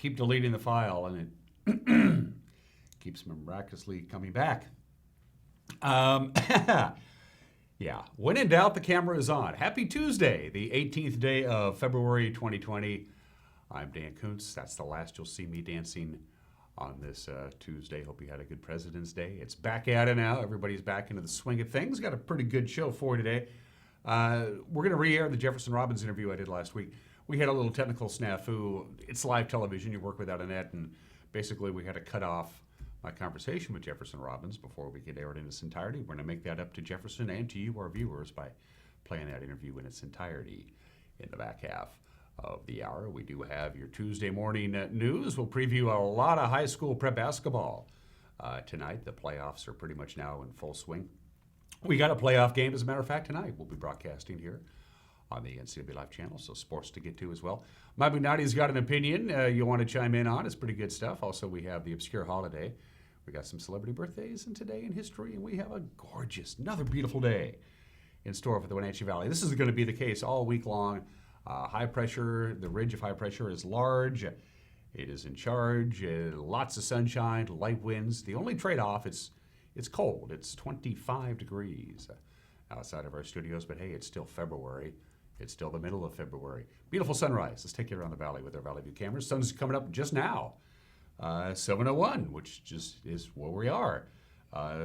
keep deleting the file, and it keeps miraculously coming back. Yeah, when in doubt, the camera is on. Happy Tuesday, the 18th day of February 2020. I'm Dan Kuntz. That's the last you'll see me dancing on this Tuesday. Hope you had a good President's Day. It's back at it now. Everybody's back into the swing of things. Got a pretty good show for you today. We're going to re-air the Jefferson Robbins interview I did last week. We had a little technical snafu. It's live television. You work without a net, and basically we had to cut off my conversation with Jefferson Robbins before we could air it in its entirety. We're going to make that up to Jefferson and to you, our viewers, by playing that interview in its entirety in the back half of the hour. We do have your Tuesday morning news. We'll preview a lot of high school prep basketball tonight. The playoffs are pretty much now in full swing. We got a playoff game, as a matter of fact, tonight. We'll be broadcasting here on the NCAA Live channel, so sports to get to as well. My Bugnati's got an opinion you want to chime in on. It's pretty good stuff. Also, we have the obscure holiday. We got some celebrity birthdays and today in history, and we have a gorgeous, another beautiful day in store for the Wenatchee Valley. This is going to be the case all week long. High pressure, the ridge of high pressure is large. It is in charge. Lots of sunshine, light winds. The only trade-off, it's cold. It's 25 degrees outside of our studios, but hey, it's still February. It's still the middle of February. Beautiful sunrise. Let's take you around the valley with our Valley View cameras. Sun's coming up just now. 7:01, which just is where we are.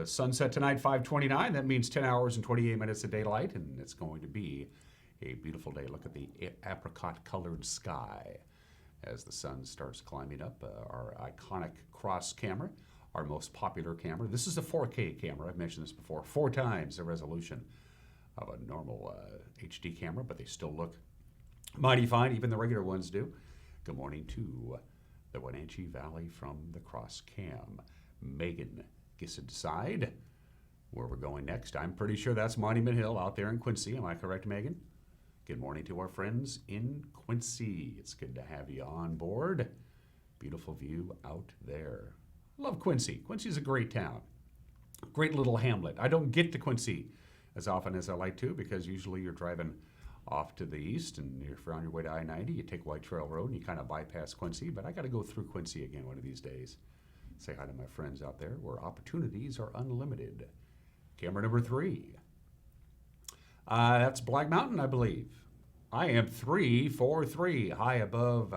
Sunset tonight, 5:29. That means 10 hours and 28 minutes of daylight, and it's going to be a beautiful day. Look at the apricot-colored sky as the sun starts climbing up. Our iconic cross camera, our most popular camera. This is a 4K camera. I've mentioned this before. 4 times the resolution of a normal HD camera, but they still look mighty fine. Even the regular ones do. Good morning to the Wenatchee Valley from the cross cam. Megan gets to decide where we're going next. I'm pretty sure that's Monument Hill out there in Quincy. Am I correct, Megan? Good morning to our friends in Quincy. It's good to have you on board. Beautiful view out there. Love Quincy. Quincy's a great town. Great little hamlet. I don't get to Quincy as often as I like to because usually you're driving off to the east, and if you're on your way to I-90, you take White Trail Road and you kind of bypass Quincy, but I got to go through Quincy again one of these days. Say hi to my friends out there where opportunities are unlimited. Camera number 3. That's Black Mountain, I believe. I am 343 high above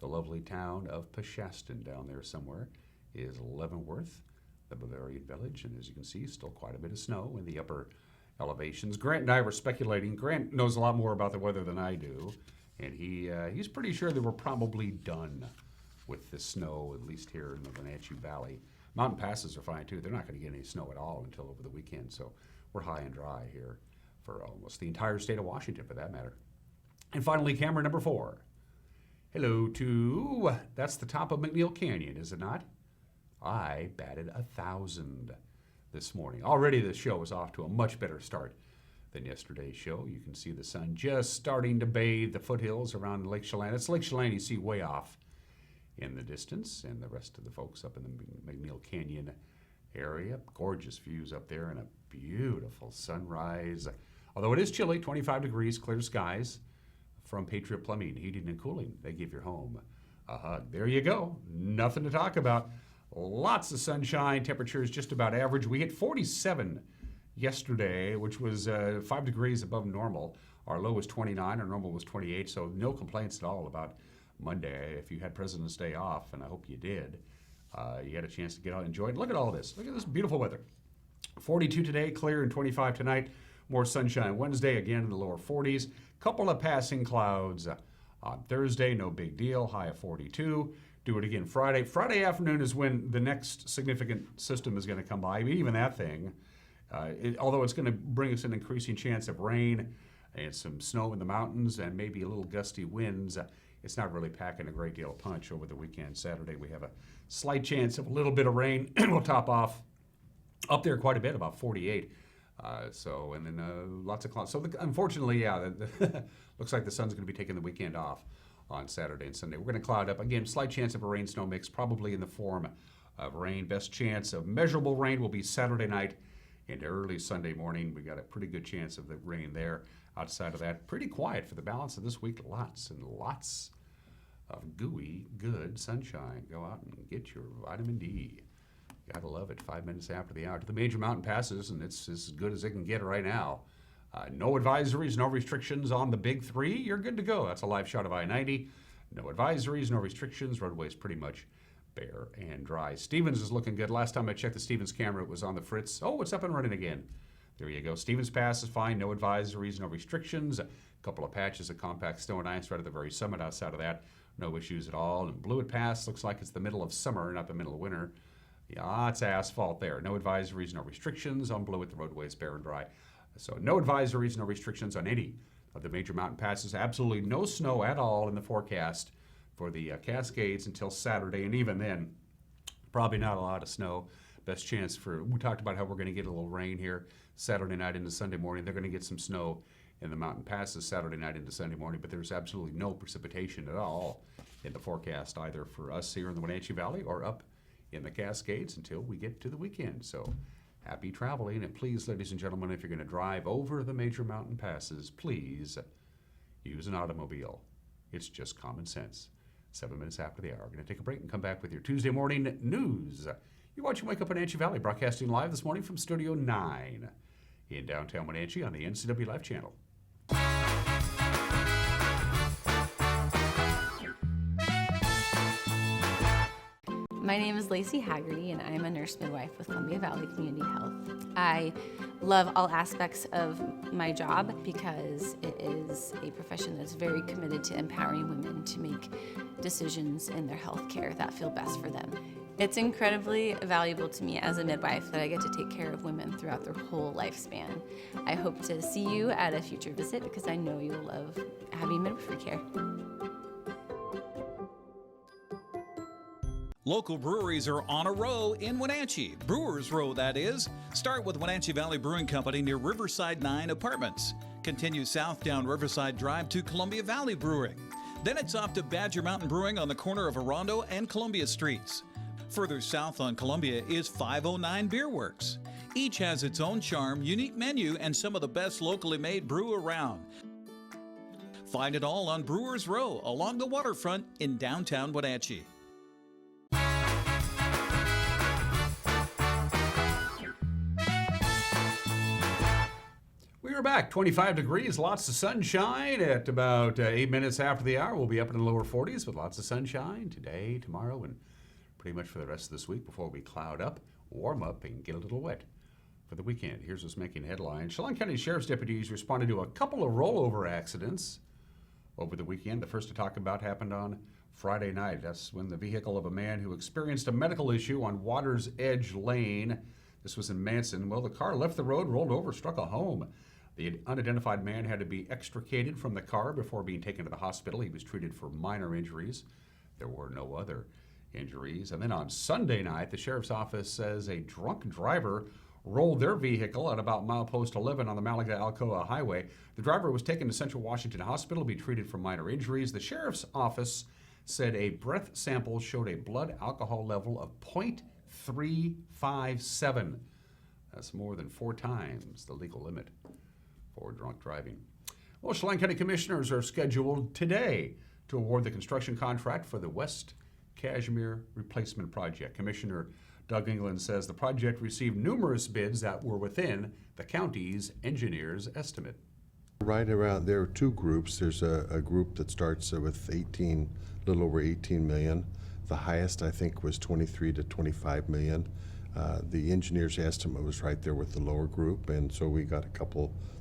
the lovely town of Peshastin. Down there somewhere is Leavenworth, the Bavarian village, and as you can see, still quite a bit of snow in the upper elevations. Grant and I were speculating. Grant knows a lot more about the weather than I do, and he's pretty sure that we're probably done with the snow, at least here in the Wenatchee Valley. Mountain passes are fine too. They're not going to get any snow at all until over the weekend, so we're high and dry here for almost the entire state of Washington, for that matter. And finally, camera number 4. Hello to, that's the top of McNeil Canyon, is it not? I batted 1,000 this morning. Already the show is off to a much better start than yesterday's show. You can see the sun just starting to bathe the foothills around Lake Chelan. It's Lake Chelan you see way off in the distance, and the rest of the folks up in the McNeil Canyon area. Gorgeous views up there and a beautiful sunrise. Although it is chilly, 25 degrees, clear skies from Patriot Plumbing, Heating and Cooling. They give your home a hug. There you go. Nothing to talk about. Lots of sunshine, temperatures just about average. We hit 47 yesterday, which was 5 degrees above normal. Our low was 29, our normal was 28, so no complaints at all about Monday. If you had President's Day off, and I hope you did, you had a chance to get out and enjoy it. Look at all this. Look at this beautiful weather. 42 today, clear, and 25 tonight. More sunshine Wednesday, again in the lower 40s. Couple of passing clouds on Thursday, no big deal, high of 42. Do it again Friday. Friday afternoon is when the next significant system is going to come by. Even that thing, although it's going to bring us an increasing chance of rain and some snow in the mountains and maybe a little gusty winds, it's not really packing a great deal of punch over the weekend. Saturday we have a slight chance of a little bit of rain. We'll top off up there quite a bit, about 48. And then lots of clouds. So unfortunately, yeah, looks like the sun's going to be taking the weekend off on Saturday and Sunday. We're going to cloud up. Again, slight chance of a rain-snow mix, probably in the form of rain. Best chance of measurable rain will be Saturday night into early Sunday morning. We got a pretty good chance of the rain there. Outside of that, pretty quiet for the balance of this week. Lots and lots of gooey, good sunshine. Go out and get your vitamin D. Gotta love it. 5 minutes after the hour to the major mountain passes, and it's as good as it can get right now. No advisories, no restrictions on the big three. You're good to go. That's a live shot of I-90. No advisories, no restrictions. Roadway's pretty much bare and dry. Stevens is looking good. Last time I checked the Stevens camera, it was on the fritz. Oh, it's up and running again. There you go. Stevens Pass is fine. No advisories, no restrictions. A couple of patches of compact snow and ice right at the very summit. Outside of that, no issues at all. And Blewett Pass looks like it's the middle of summer, not the middle of winter. Yeah, it's asphalt there. No advisories, no restrictions on Blewett. The roadway is bare and dry. So no advisories, no restrictions on any of the major mountain passes. Absolutely no snow at all in the forecast for the Cascades until Saturday. And even then, probably not a lot of snow. Best chance for, we talked about how we're going to get a little rain here Saturday night into Sunday morning. They're going to get some snow in the mountain passes Saturday night into Sunday morning, but there's absolutely no precipitation at all in the forecast either for us here in the Wenatchee Valley or up in the Cascades until we get to the weekend. So happy traveling, and please, ladies and gentlemen, if you're going to drive over the major mountain passes, please use an automobile. It's just common sense. 7 minutes after the hour. We're going to take a break and come back with your Tuesday morning news. You're watching Wake Up Wenatchee Valley, broadcasting live this morning from Studio 9 in downtown Wenatchee on the NCW Live channel. My name is Lacey Haggerty, and I'm a nurse midwife with Columbia Valley Community Health. I love all aspects of my job because it is a profession that's very committed to empowering women to make decisions in their health care that feel best for them. It's incredibly valuable to me as a midwife that I get to take care of women throughout their whole lifespan. I hope to see you at a future visit because I know you'll love having midwifery care. Local breweries are on a row in Wenatchee. Brewers Row, that is. Start with Wenatchee Valley Brewing Company near Riverside 9 Apartments. Continue south down Riverside Drive to Columbia Valley Brewing. Then it's off to Badger Mountain Brewing on the corner of Arrondo and Columbia Streets. Further south on Columbia is 509 Beer Works. Each has its own charm, unique menu, and some of the best locally made brew around. Find it all on Brewers Row along the waterfront in downtown Wenatchee. We're back, 25 degrees, lots of sunshine at about 8 minutes after the hour. We'll be up in the lower 40s with lots of sunshine today, tomorrow, and pretty much for the rest of this week before we cloud up, warm up, and get a little wet for the weekend. Here's what's making headlines. Chelan County Sheriff's deputies responded to a couple of rollover accidents over the weekend. The first to talk about happened on Friday night. That's when the vehicle of a man who experienced a medical issue on Waters Edge Lane, this was in Manson, well, the car left the road, rolled over, struck a home. The unidentified man had to be extricated from the car before being taken to the hospital. He was treated for minor injuries. There were no other injuries. And then on Sunday night, the sheriff's office says a drunk driver rolled their vehicle at about milepost 11 on the Malaga-Alcoa Highway. The driver was taken to Central Washington Hospital to be treated for minor injuries. The sheriff's office said a breath sample showed a blood alcohol level of 0.357. That's more than 4 times the legal limit for drunk driving. Well, Chelan County Commissioners are scheduled today to award the construction contract for the West Cashmere Replacement Project. Commissioner Doug England says the project received numerous bids that were within the county's engineer's estimate. Right around, there are 2 groups. There's a group that starts with little over 18 million. The highest, I think, was 23 to 25 million. The engineer's estimate was right there with the lower group, and so we got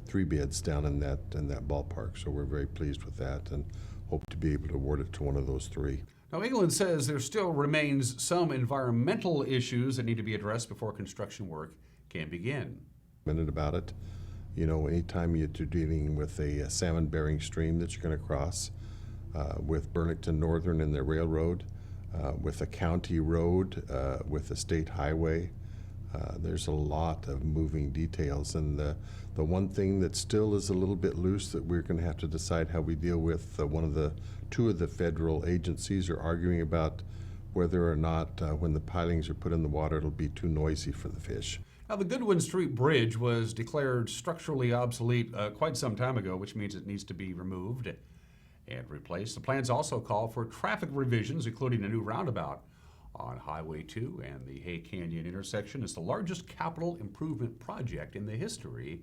3 bids down in that ballpark. So we're very pleased with that and hope to be able to award it to one of those 3. Now, England says there still remains some environmental issues that need to be addressed before construction work can begin. Minute about it. You know, anytime you're dealing with a salmon-bearing stream that you're going to cross, with Burlington Northern and their railroad, with a county road, with a state highway, there's a lot of moving details. And the one thing that still is a little bit loose that we're going to have to decide how we deal with, 2 of the federal agencies are arguing about whether or not when the pilings are put in the water, it'll be too noisy for the fish. Now, the Goodwin Street Bridge was declared structurally obsolete quite some time ago, which means it needs to be removed. and replaced. The plans also call for traffic revisions, including a new roundabout on Highway 2 and the Hay Canyon intersection. Is the largest capital improvement project in the history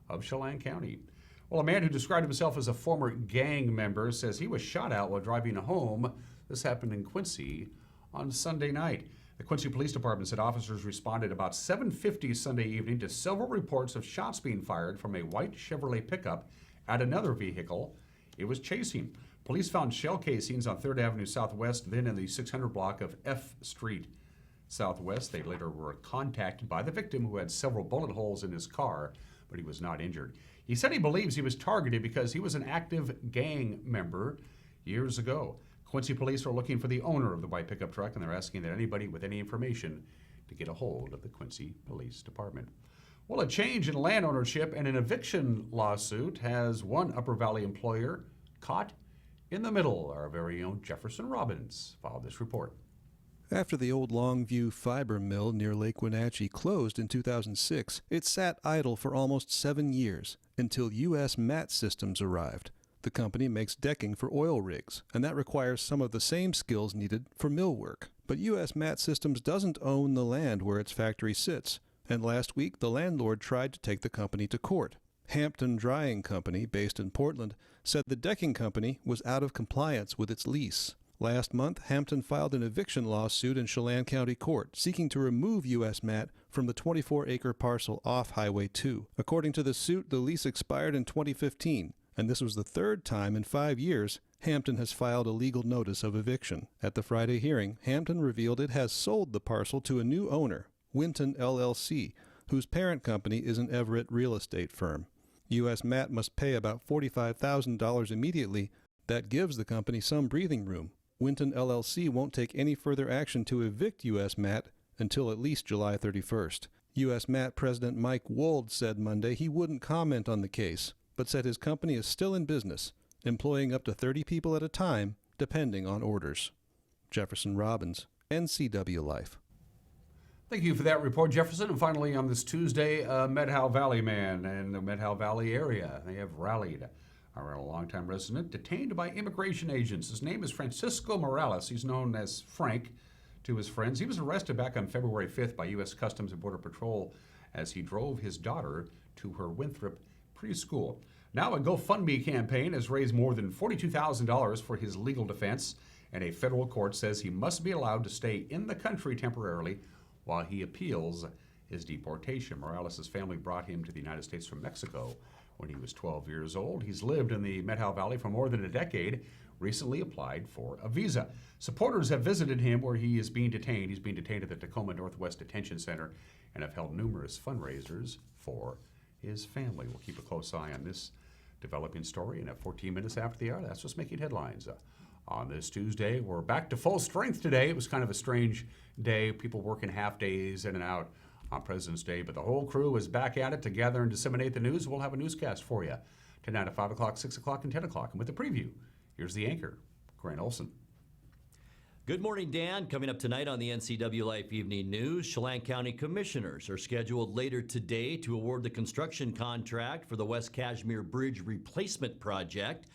of Chelan County. Well, a man who described himself as a former gang member says he was shot at while driving home. This happened in Quincy on Sunday night. The Quincy Police Department said officers responded about 7:50 Sunday evening to several reports of shots being fired from a white Chevrolet pickup at another vehicle it was chasing. Police found shell casings on 3rd Avenue Southwest, then in the 600 block of F Street Southwest. They later were contacted by the victim, who had several bullet holes in his car, but he was not injured. He said he believes he was targeted because he was an active gang member years ago. Quincy police are looking for the owner of the white pickup truck, and they're asking that anybody with any information to get a hold of the Quincy Police Department. Well, a change in land ownership and an eviction lawsuit has one Upper Valley employer caught in the middle. Our very own Jefferson Robbins filed this report. After the old Longview fiber mill near Lake Wenatchee closed in 2006, it sat idle for almost 7 years until U.S. Mat Systems arrived. The company makes decking for oil rigs, and that requires some of the same skills needed for mill work. But U.S. Mat Systems doesn't own the land where its factory sits, and last week the landlord tried to take the company to court. Hampton Drying Company, based in Portland, said the decking company was out of compliance with its lease. Last month, Hampton filed an eviction lawsuit in Chelan County Court, seeking to remove U.S. Mat from the 24-acre parcel off Highway 2. According to the suit, the lease expired in 2015, and this was the third time in 5 years Hampton has filed a legal notice of eviction. At the Friday hearing, Hampton revealed it has sold the parcel to a new owner, Winton LLC, whose parent company is an Everett real estate firm. U.S. Mat must pay about $45,000 immediately. That gives the company some breathing room. Winton LLC won't take any further action to evict U.S. Mat until at least July 31st. U.S. Mat President Mike Wold said Monday he wouldn't comment on the case, but said his company is still in business, employing up to 30 people at a time, depending on orders. Jefferson Robbins, NCW Life. Thank you for that report, Jefferson. And finally, on this Tuesday, Medhow Valley man in the Medhow Valley area, they have rallied around a longtime resident detained by immigration agents. His name is Francisco Morales. He's known as Frank to his friends. He was arrested back on February 5th by U.S. Customs and Border Patrol as he drove his daughter to her Winthrop preschool. Now a GoFundMe campaign has raised more than $42,000 for his legal defense, and a federal court says he must be allowed to stay in the country temporarily while he appeals his deportation. Morales' family brought him to the United States from Mexico when he was 12 years old. He's lived in the Medhow Valley for more than a decade, recently applied for a visa. Supporters have visited him where he is being detained. He's being detained at the Tacoma Northwest Detention Center and have held numerous fundraisers for his family. We'll keep a close eye on this developing story, and at 14 minutes after the hour, that's what's making headlines. On this Tuesday, we're back to full strength today. It was kind of a strange day, people working half days in and out on President's Day, but the whole crew is back at it to gather and disseminate the news. We'll have a newscast for you tonight at 5 o'clock, 6 o'clock, and 10 o'clock. And with the preview, here's the anchor, Grant Olson. Good morning, Dan. Coming up tonight on the NCW Life Evening News, Chelan County Commissioners are scheduled later today to award the construction contract for the West Kashmir Bridge Replacement Project.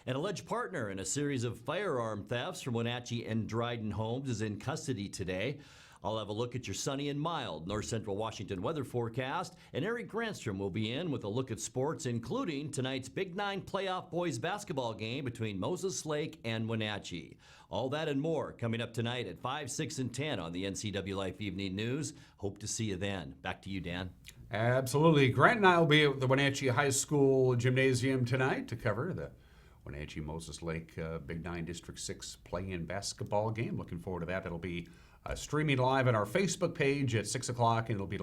An alleged partner in a series of firearm thefts from Wenatchee and Dryden homes is in custody today. I'll have a look at your sunny and mild north central Washington weather forecast, and Eric Granstrom will be in with a look at sports, including tonight's Big Nine playoff boys basketball game between Moses Lake and Wenatchee. All that and more coming up tonight at 5, 6, and 10 on the NCW Life Evening News. Hope to see you then. Back to you, Dan. Absolutely. Grant and I will be at the Wenatchee High School Gymnasium tonight to cover the Wenatchee Moses Lake Big Nine District 6 play-in basketball game. Looking forward to that. That'll be streaming live on our Facebook page at 6 o'clock, and it'll be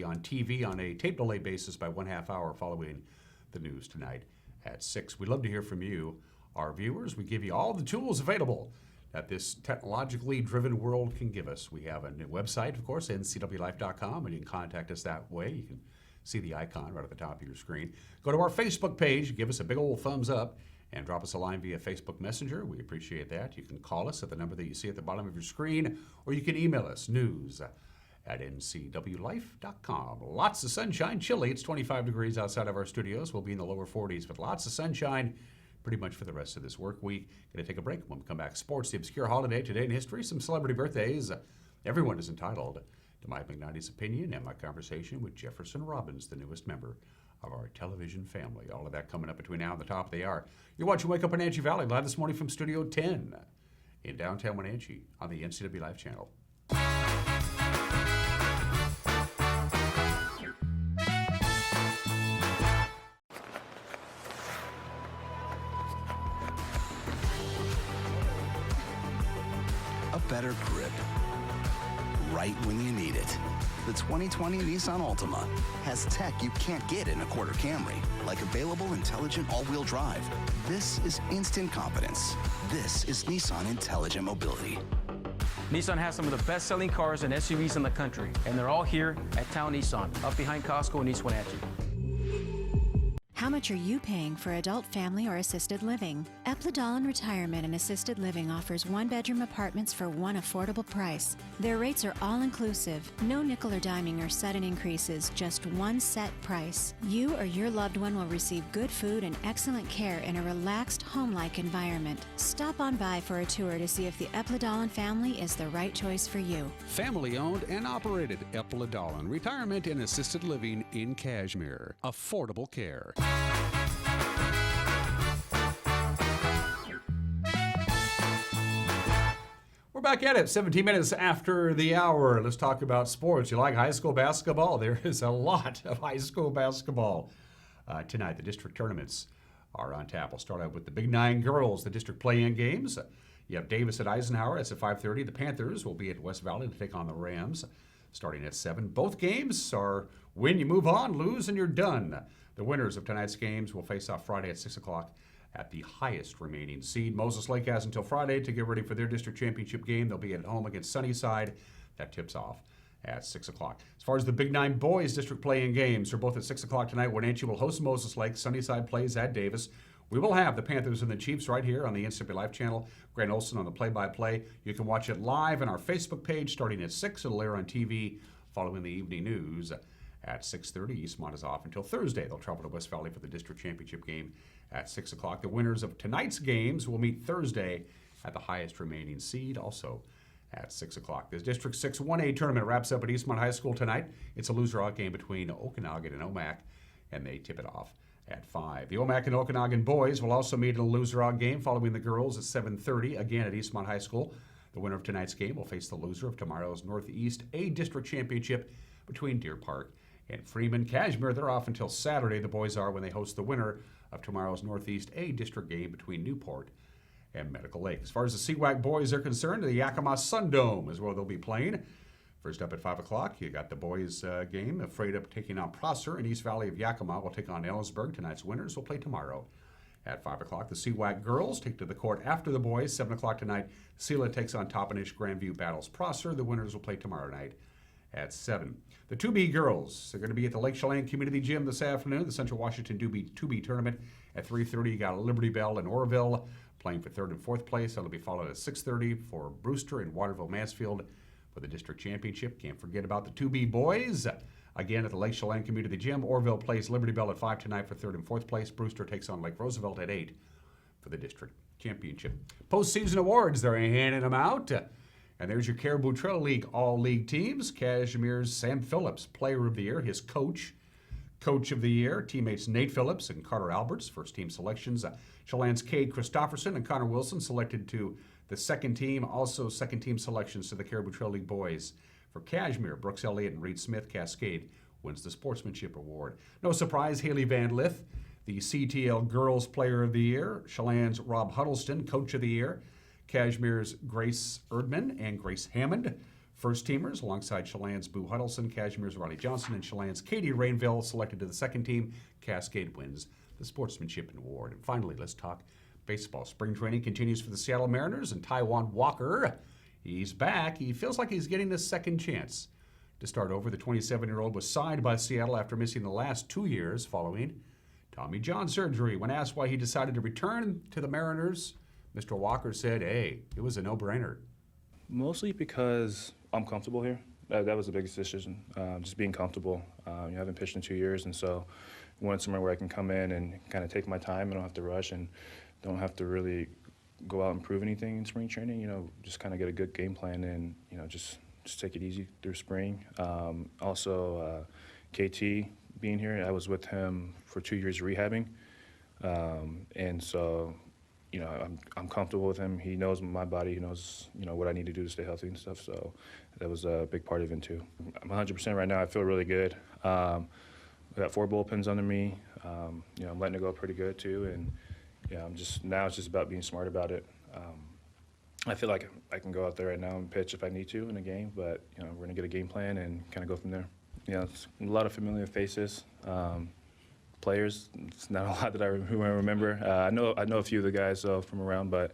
on TV on a tape delay basis by 1/2 hour following the news tonight at 6. We'd love to hear from you, our viewers. We give you all the tools available that this technologically driven world can give us. We have a new website, of course, ncwlife.com, and you can contact us that way. You can see the icon right at the top of your screen. Go to our Facebook page, give us a big old thumbs up, and drop us a line via Facebook Messenger. We appreciate that. You can call us at the number that you see at the bottom of your screen, or you can email us, news@ncwlife.com. Lots of sunshine, chilly. It's 25 degrees outside of our studios. We'll be in the lower 40s, but lots of sunshine. pretty much for the rest of this work week. Going to take a break. When we come back, sports, the obscure holiday, today in history, some celebrity birthdays. Everyone is entitled to Mike McKnighty's opinion and my conversation with Jefferson Robbins, the newest member of our television family. All of that coming up between now and the top of the hour. You're watching Wake Up Wenatchee Valley live this morning from Studio 10 in downtown Wenatchee on the NCW Live channel. A better grip, right when you need it. The 2020 Nissan Altima has tech you can't get in a quarter Camry, like available intelligent all-wheel drive. This is instant confidence. This is Nissan Intelligent Mobility. Nissan has some of the best-selling cars and SUVs in the country, and they're all here at Town Nissan, up behind Costco in East Wenatchee. How much are you paying for adult, family, or assisted living? Epladolin Retirement and Assisted Living offers one-bedroom apartments for one affordable price. Their rates are all-inclusive. No nickel or diming or sudden increases, just one set price. You or your loved one will receive good food and excellent care in a relaxed, home-like environment. Stop on by for a tour to see if the Epladolin family is the right choice for you. Family owned and operated Epladolin Retirement and Assisted Living in Cashmere. Affordable care. We're back at it, 17 minutes after the hour. Let's talk about sports. You like high school basketball? There is a lot of high school basketball tonight. The district tournaments are on tap. We'll start out with the Big Nine girls, the district play-in games. You have Davis at Eisenhower. That's at 5:30. The Panthers will be at West Valley to take on the Rams, starting at 7. Both games are win, you move on, lose, and you're done. The winners of tonight's games will face off Friday at 6 o'clock at the highest remaining seed. Moses Lake has until Friday to get ready for their district championship game. They'll be at home against Sunnyside. That tips off at 6 o'clock. As far as the Big Nine boys district play-in games, they're both at 6 o'clock tonight. Wenatchee will host Moses Lake. Sunnyside plays at Davis. We will have the Panthers and the Chiefs right here on the NCW Live channel. Grant Olson on the play-by-play. You can watch it live on our Facebook page starting at 6. It'll air on TV following the evening news. At 6:30, Eastmont is off until Thursday. They'll travel to West Valley for the district championship game at 6 o'clock. The winners of tonight's games will meet Thursday at the highest remaining seed, also at 6 o'clock. The District 6 1A tournament wraps up at Eastmont High School tonight. It's a loser-out game between Okanagan and Omak, and they tip it off at 5. The Omak and Okanagan boys will also meet in a loser-out game following the girls at 7:30, again at Eastmont High School. The winner of tonight's game will face the loser of tomorrow's Northeast A District Championship between Deer Park and Freeman. Cashmere, they're off until Saturday. The boys are when they host the winner of tomorrow's Northeast A District game between Newport and Medical Lake. As far as the CWAC boys are concerned, the Yakima Sundome is where they'll be playing. First up at 5 o'clock, you got the boys game. Afraid Up taking on Prosser, and East Valley of Yakima will take on Ellisburg. Tonight's winners will play tomorrow at 5 o'clock. The CWAC girls take to the court after the boys. 7 o'clock tonight, Sela takes on Toppenish. Grandview battles Prosser. The winners will play tomorrow night at 7. The 2B girls are going to be at the Lake Chelan Community Gym this afternoon. The Central Washington 2B tournament at 3:30. You got Liberty Bell and Orville playing for 3rd and 4th place. That'll be followed at 6:30 for Brewster and Waterville Mansfield for the district championship. Can't forget about the 2B boys. Again at the Lake Chelan Community Gym. Orville plays Liberty Bell at 5 tonight for 3rd and 4th place. Brewster takes on Lake Roosevelt at 8 for the district championship. Postseason awards, they're handing them out. And there's your Caribou Trail League all-league teams. Cashmere's Sam Phillips, Player of the Year. His Coach of the Year. Teammates Nate Phillips and Carter Alberts, first-team selections. Chelan's Cade Christofferson and Connor Wilson selected to the second team. Also second-team selections to the Caribou Trail League boys. For Cashmere, Brooks Elliott and Reed Smith. Cascade wins the Sportsmanship Award. No surprise, Haley Van Lith, the CTL Girls Player of the Year. Chelan's Rob Huddleston, Coach of the Year. Cashmere's Grace Erdman and Grace Hammond, first teamers, alongside Chelan's Boo Huddleston, Cashmere's Riley Johnson, and Chelan's Katie Rainville selected to the second team. Cascade wins the Sportsmanship Award. And finally, let's talk baseball. Spring training continues for the Seattle Mariners, and Taiwan Walker, he's back. He feels like he's getting a second chance to start over. The 27-year-old was signed by Seattle after missing the last 2 years following Tommy John surgery. When asked why he decided to return to the Mariners, Mr. Walker said, hey, it was a no-brainer. Mostly because I'm comfortable here. That was the biggest decision, just being comfortable. I haven't pitched in 2 years, and so I wanted somewhere where I can come in and kind of take my time and don't have to rush. And don't have to really go out and prove anything in spring training. You know, just kind of get a good game plan and, you know, just take it easy through spring. Also, KT being here, I was with him for 2 years rehabbing. And so, you know, I'm comfortable with him. He knows my body. He knows, you know, what I need to do to stay healthy and stuff. So that was a big part of it too. I'm 100% right now. I feel really good. We got 4 bullpens under me. You know, I'm letting it go pretty good too. And yeah, now it's just about being smart about it. I feel like I can go out there right now and pitch if I need to in a game, but you know, we're gonna get a game plan and kind of go from there. Yeah, it's a lot of familiar faces. Players, it's not a lot that I remember. I know a few of the guys from around, but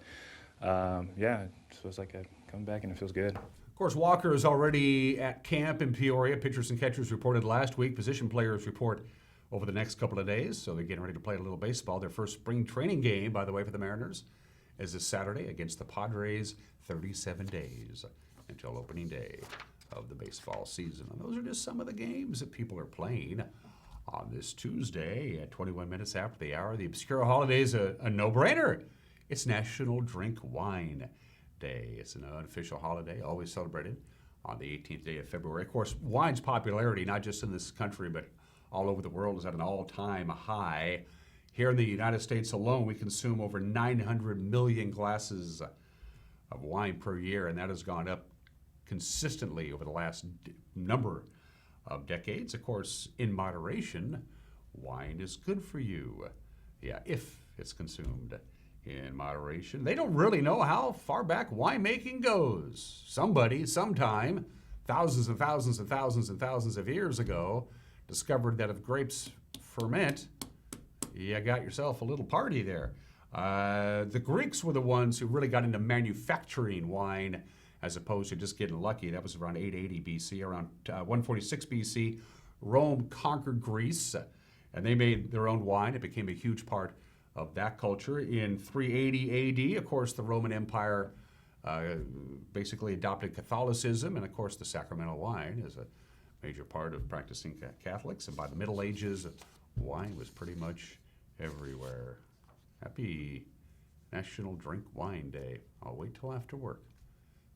yeah, it feels like I'm coming back and it feels good. Of course, Walker is already at camp in Peoria. Pitchers and catchers reported last week. Position players report over the next couple of days, so they're getting ready to play a little baseball. Their first spring training game, by the way, for the Mariners is this Saturday against the Padres. 37 days until opening day of the baseball season. And those are just some of the games that people are playing on this Tuesday at 21 minutes after the hour. The obscure holiday is a no-brainer. It's National Drink Wine Day. It's an unofficial holiday, always celebrated on the 18th day of February. Of course, wine's popularity, not just in this country, but all over the world, is at an all-time high. Here in the United States alone, we consume over 900 million glasses of wine per year, and that has gone up consistently over the last number of decades. Of course, in moderation, wine is good for you. Yeah, if it's consumed in moderation. They don't really know how far back winemaking goes. Somebody, sometime, thousands and thousands and thousands and thousands of years ago, discovered that if grapes ferment, you got yourself a little party there. The Greeks were the ones who really got into manufacturing wine as opposed to just getting lucky. That was around 880 BC. Around 146 BC, Rome conquered Greece, and they made their own wine. It became a huge part of that culture. In 380 AD, of course, the Roman Empire basically adopted Catholicism, and of course, the sacramental wine is a major part of practicing Catholics. And by the Middle Ages, wine was pretty much everywhere. Happy National Drink Wine Day. I'll wait till after work.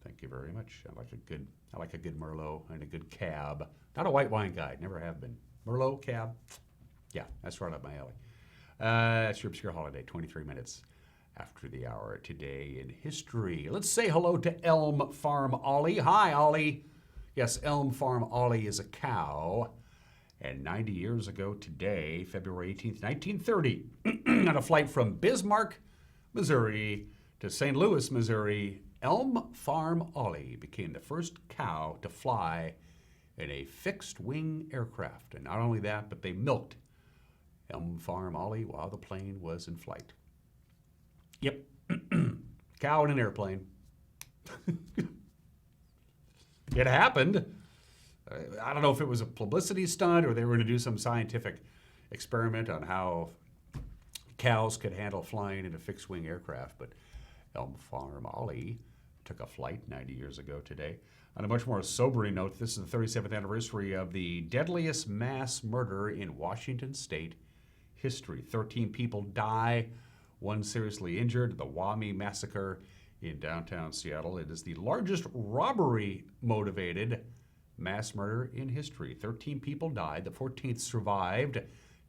Thank you very much. I like a good Merlot and a good Cab. Not a white wine guy, never have been. Merlot, Cab, yeah, that's right up my alley. That's your obscure holiday, 23 minutes after the hour. Today in history. Let's say hello to Elm Farm Ollie. Hi, Ollie. Yes, Elm Farm Ollie is a cow. And 90 years ago today, February 18th, 1930, on a flight from Bismarck, Missouri to St. Louis, Missouri, Elm Farm Ollie became the first cow to fly in a fixed-wing aircraft. And not only that, but they milked Elm Farm Ollie while the plane was in flight. Yep, cow in an airplane. It happened. I don't know if it was a publicity stunt or they were going to do some scientific experiment on how cows could handle flying in a fixed-wing aircraft, but Elm Farm Ollie took a flight 90 years ago today. On a much more sobering note, this is the 37th anniversary of the deadliest mass murder in Washington State history. 13 people die, one seriously injured, the Wami Massacre in downtown Seattle. It is the largest robbery-motivated mass murder in history. 13 people died. The 14th survived,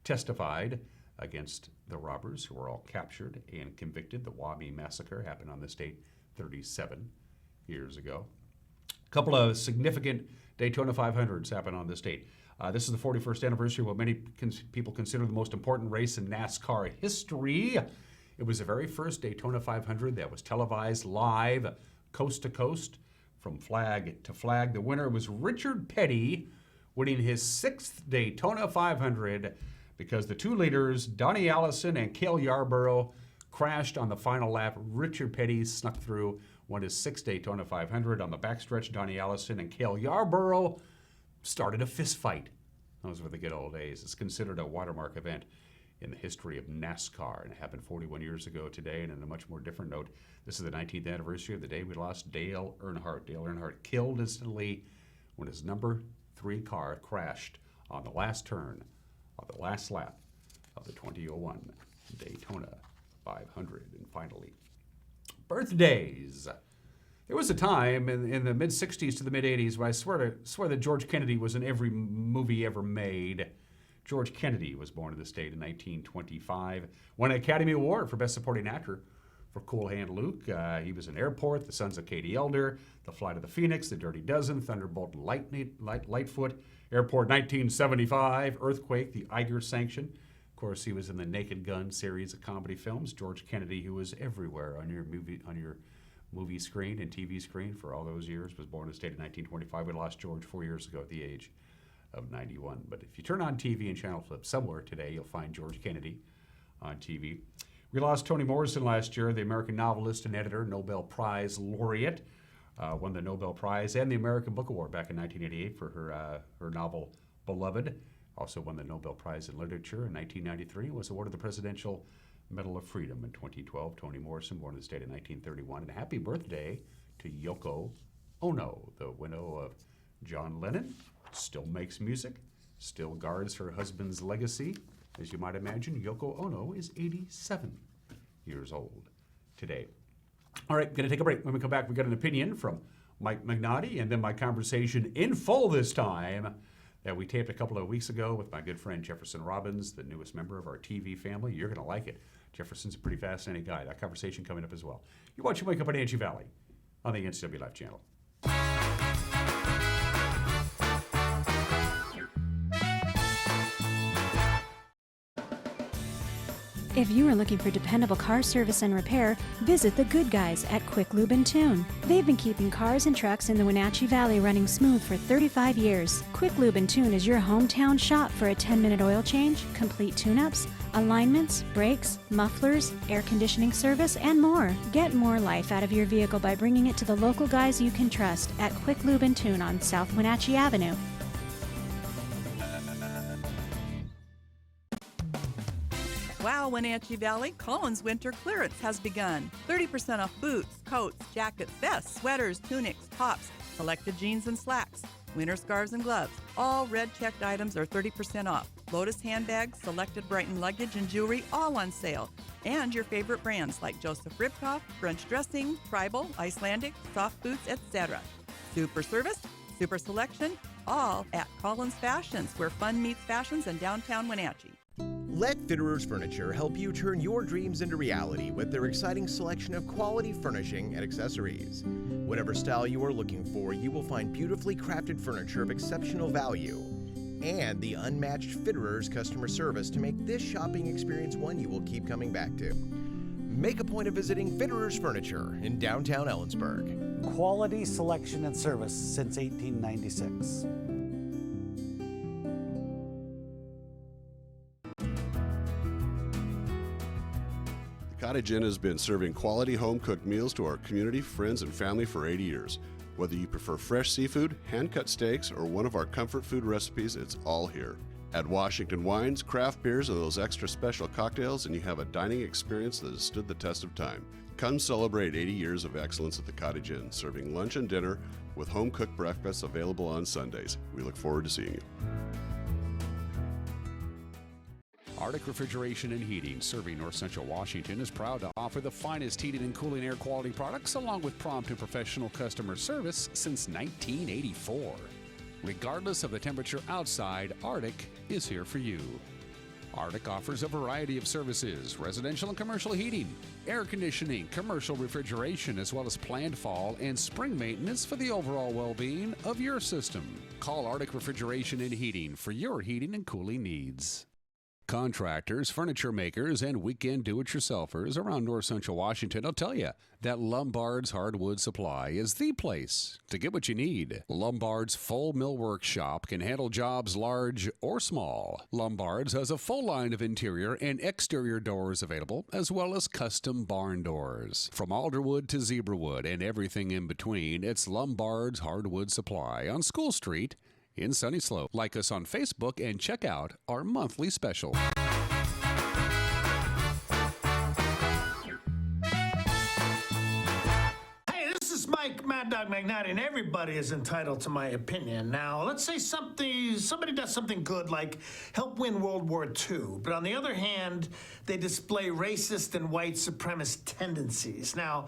testified against the robbers who were all captured and convicted. The Wami Massacre happened on this date 37 years ago. A couple of significant Daytona 500s happened on this date. This is the 41st anniversary of what many people consider the most important race in NASCAR history. It was the very first Daytona 500 that was televised live, coast to coast, from flag to flag. The winner was Richard Petty, winning his 6th Daytona 500 because the two leaders, Donnie Allison and Cale Yarborough, crashed on the final lap. Richard Petty snuck through, won his 6th Daytona 500. On the backstretch, Donnie Allison and Cale Yarborough started a fist fight. Those were the good old days. It's considered a watermark event in the history of NASCAR, and it happened 41 years ago today. And on a much more different note, this is the 19th anniversary of the day we lost Dale Earnhardt. Dale Earnhardt killed instantly when his number 3 car crashed on the last turn of the last lap of the 2001 Daytona 500. And finally, birthdays. There was a time in the mid-'60s to the mid-'80s when I swear that George Kennedy was in every movie ever made. George Kennedy was born in the state in 1925, won an Academy Award for Best Supporting Actor for Cool Hand Luke. He was in Airport, The Sons of Katie Elder, The Flight of the Phoenix, The Dirty Dozen, Thunderbolt and Lightfoot, Airport 1975, Earthquake, The Iger Sanction. Of course, he was in the Naked Gun series of comedy films. George Kennedy, who was everywhere on your movie screen and TV screen for all those years, was born in the state in 1925. We lost George 4 years ago at the age of 91. But if you turn on TV and channel flip somewhere today, you'll find George Kennedy on TV. We lost Toni Morrison last year, the American novelist and editor, Nobel Prize laureate. Won the Nobel Prize and the American Book Award back in 1988 for her novel Beloved. Also won the Nobel Prize in Literature in 1993 and was awarded the Presidential Medal of Freedom in 2012. Toni Morrison, born in the state in 1931. And happy birthday to Yoko Ono, the widow of John Lennon. Still makes music, still guards her husband's legacy. As you might imagine, Yoko Ono is 87 years old today. All right, going to take a break. When we come back, we got an opinion from Mike Magnotti, and then my conversation in full this time that we taped a couple of weeks ago with my good friend Jefferson Robbins, the newest member of our TV family. You're going to like it. Jefferson's a pretty fascinating guy. That conversation coming up as well. You're watching Wake Up Wenatchee Valley on the NCW Life channel. If you are looking for dependable car service and repair, visit the good guys at Quick Lube and Tune. They've been keeping cars and trucks in the Wenatchee Valley running smooth for 35 years. Quick Lube and Tune is your hometown shop for a 10-minute oil change, complete tune-ups, alignments, brakes, mufflers, air conditioning service, and more. Get more life out of your vehicle by bringing it to the local guys you can trust at Quick Lube and Tune on South Wenatchee Avenue. Wow, Wenatchee Valley, Collins Winter Clearance has begun. 30% off boots, coats, jackets, vests, sweaters, tunics, tops, selected jeans and slacks, winter scarves and gloves. All red-checked items are 30% off. Lotus handbags, selected Brighton luggage and jewelry, all on sale. And your favorite brands like Joseph Ribkoff, French Dressing, Tribal, Icelandic, soft boots, etc. Super service, super selection, all at Collins Fashions, where fun meets fashions in downtown Wenatchee. Let Fitterers Furniture help you turn your dreams into reality with their exciting selection of quality furnishing and accessories. Whatever style you are looking for, you will find beautifully crafted furniture of exceptional value and the unmatched Fitterers customer service to make this shopping experience one you will keep coming back to. Make a point of visiting Fitterers Furniture in downtown Ellensburg. Quality selection and service since 1896. Cottage Inn has been serving quality home-cooked meals to our community, friends, and family for 80 years. Whether you prefer fresh seafood, hand-cut steaks, or one of our comfort food recipes, it's all here. Add Washington wines, craft beers, and those extra special cocktails, and you have a dining experience that has stood the test of time. Come celebrate 80 years of excellence at the Cottage Inn, serving lunch and dinner with home-cooked breakfasts available on Sundays. We look forward to seeing you. Arctic Refrigeration and Heating, serving North Central Washington, is proud to offer the finest heating and cooling air quality products along with prompt and professional customer service since 1984. Regardless of the temperature outside, Arctic is here for you. Arctic offers a variety of services: residential and commercial heating, air conditioning, commercial refrigeration, as well as planned fall and spring maintenance for the overall well-being of your system. Call Arctic Refrigeration and Heating for your heating and cooling needs. Contractors, furniture makers, and weekend do-it-yourselfers around North Central Washington will tell you that Lombard's Hardwood Supply is the place to get what you need. Lombard's full millwork shop can handle jobs large or small. Lombard's has a full line of interior and exterior doors available, as well as custom barn doors. From alderwood to zebrawood and everything in between, it's Lombard's Hardwood Supply on School Street in Sunny Slope. Like us on Facebook and check out our monthly special. Hey, this is It's Mike, Mad Dog Magnati, and everybody is entitled to my opinion. Now, let's say somebody does something good, like help win World War II, but on the other hand, they display racist and white supremacist tendencies. Now,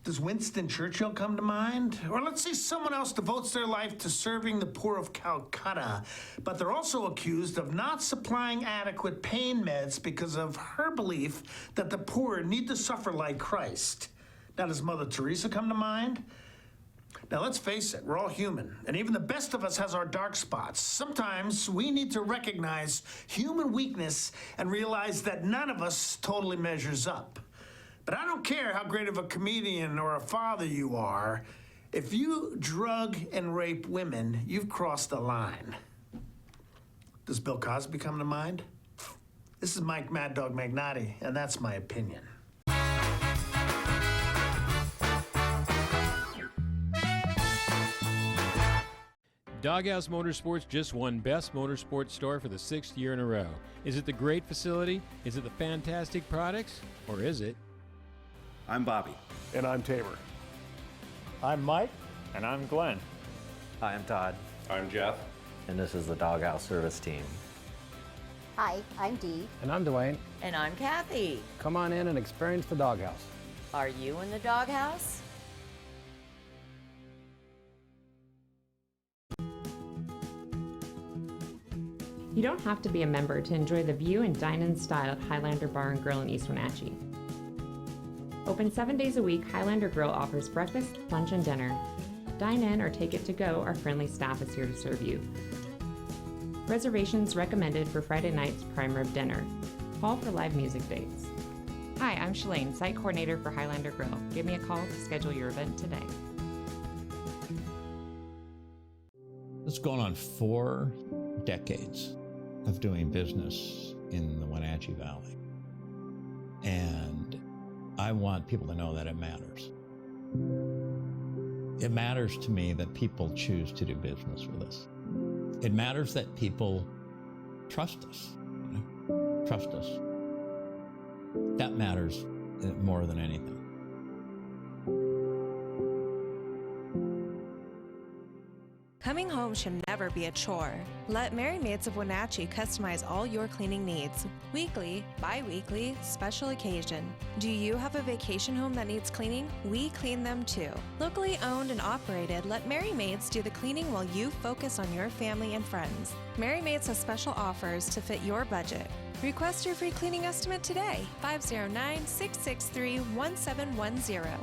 does Winston Churchill come to mind? Or let's say someone else devotes their life to serving the poor of Calcutta, but they're also accused of not supplying adequate pain meds because of her belief that the poor need to suffer like Christ. Now, does Mother Teresa come to mind? Now, let's face it, we're all human, and even the best of us has our dark spots. Sometimes we need to recognize human weakness and realize that none of us totally measures up. But I don't care how great of a comedian or a father you are. If you drug and rape women, you've crossed the line. Does Bill Cosby come to mind? This is Mike Mad Dog Magnati, and that's my opinion. Doghouse Motorsports just won Best Motorsports Store for the 6th year in a row. Is it the great facility? Is it the fantastic products? Or is it? I'm Bobby. And I'm Tabor. I'm Mike. And I'm Glenn. Hi, I'm Todd. I'm Jeff. And this is the Doghouse Service Team. Hi, I'm Dee. And I'm Dwayne. And I'm Kathy. Come on in and experience the Doghouse. Are you in the Doghouse? You don't have to be a member to enjoy the view and dine in style at Highlander Bar and Grill in East Wenatchee. Open 7 days a week, Highlander Grill offers breakfast, lunch, and dinner. Dine in or take it to go, our friendly staff is here to serve you. Reservations recommended for Friday night's prime rib dinner. Call for live music dates. Hi, I'm Shalane, site coordinator for Highlander Grill. Give me a call to schedule your event today. It's going on 4 decades of doing business in the Wenatchee Valley. And I want people to know that it matters. It matters to me that people choose to do business with us. It matters that people trust us, trust us. That matters more than anything. Coming home should never be a chore. Let Merry Maids of Wenatchee customize all your cleaning needs. Weekly, bi-weekly, special occasion. Do you have a vacation home that needs cleaning? We clean them too. Locally owned and operated, let Merry Maids do the cleaning while you focus on your family and friends. Merry Maids has special offers to fit your budget. Request your free cleaning estimate today. 509-663-1710.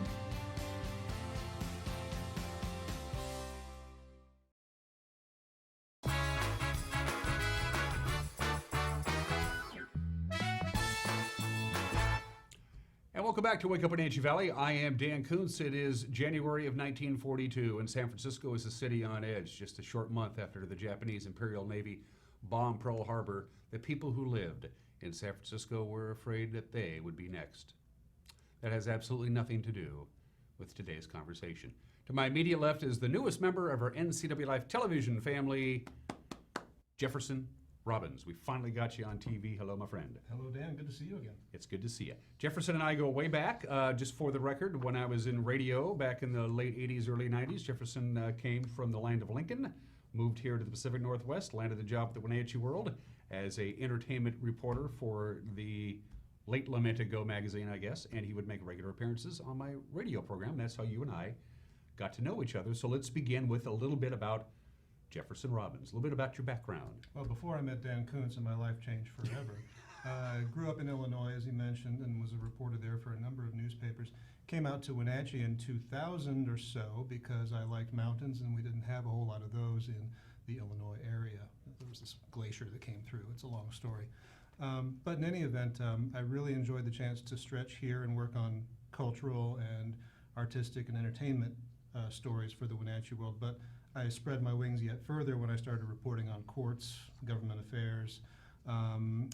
Welcome back to Wake Up Wenatchee Valley. I am Dan Kuntz. It is January of 1942, and San Francisco is a city on edge. Just a short month after the Japanese Imperial Navy bombed Pearl Harbor, the people who lived in San Francisco were afraid that they would be next. That has absolutely nothing to do with today's conversation. To my immediate left is the newest member of our NCW Life television family, Jefferson Robbins. We finally got you on TV. Hello, my friend. Hello, Dan. Good to see you again. It's good to see you. Jefferson and I go way back. Just for the record, when I was in radio back in the late 80s, early 90s, Jefferson came from the land of Lincoln, moved here to the Pacific Northwest, landed a job at the Wenatchee World as a entertainment reporter for the late lamented Go magazine, I guess, and he would make regular appearances on my radio program. That's how you and I got to know each other. So let's begin with a little bit about Jefferson Robbins, a little bit about your background. Well, before I met Dan Kuntz and my life changed forever, I grew up in Illinois, as he mentioned, and was a reporter there for a number of newspapers. Came out to Wenatchee in 2000 or so because I liked mountains and we didn't have a whole lot of those in the Illinois area. There was this glacier that came through. It's a long story. But in any event, I really enjoyed the chance to stretch here and work on cultural and artistic and entertainment stories for the Wenatchee World. But I spread my wings yet further when I started reporting on courts, government affairs.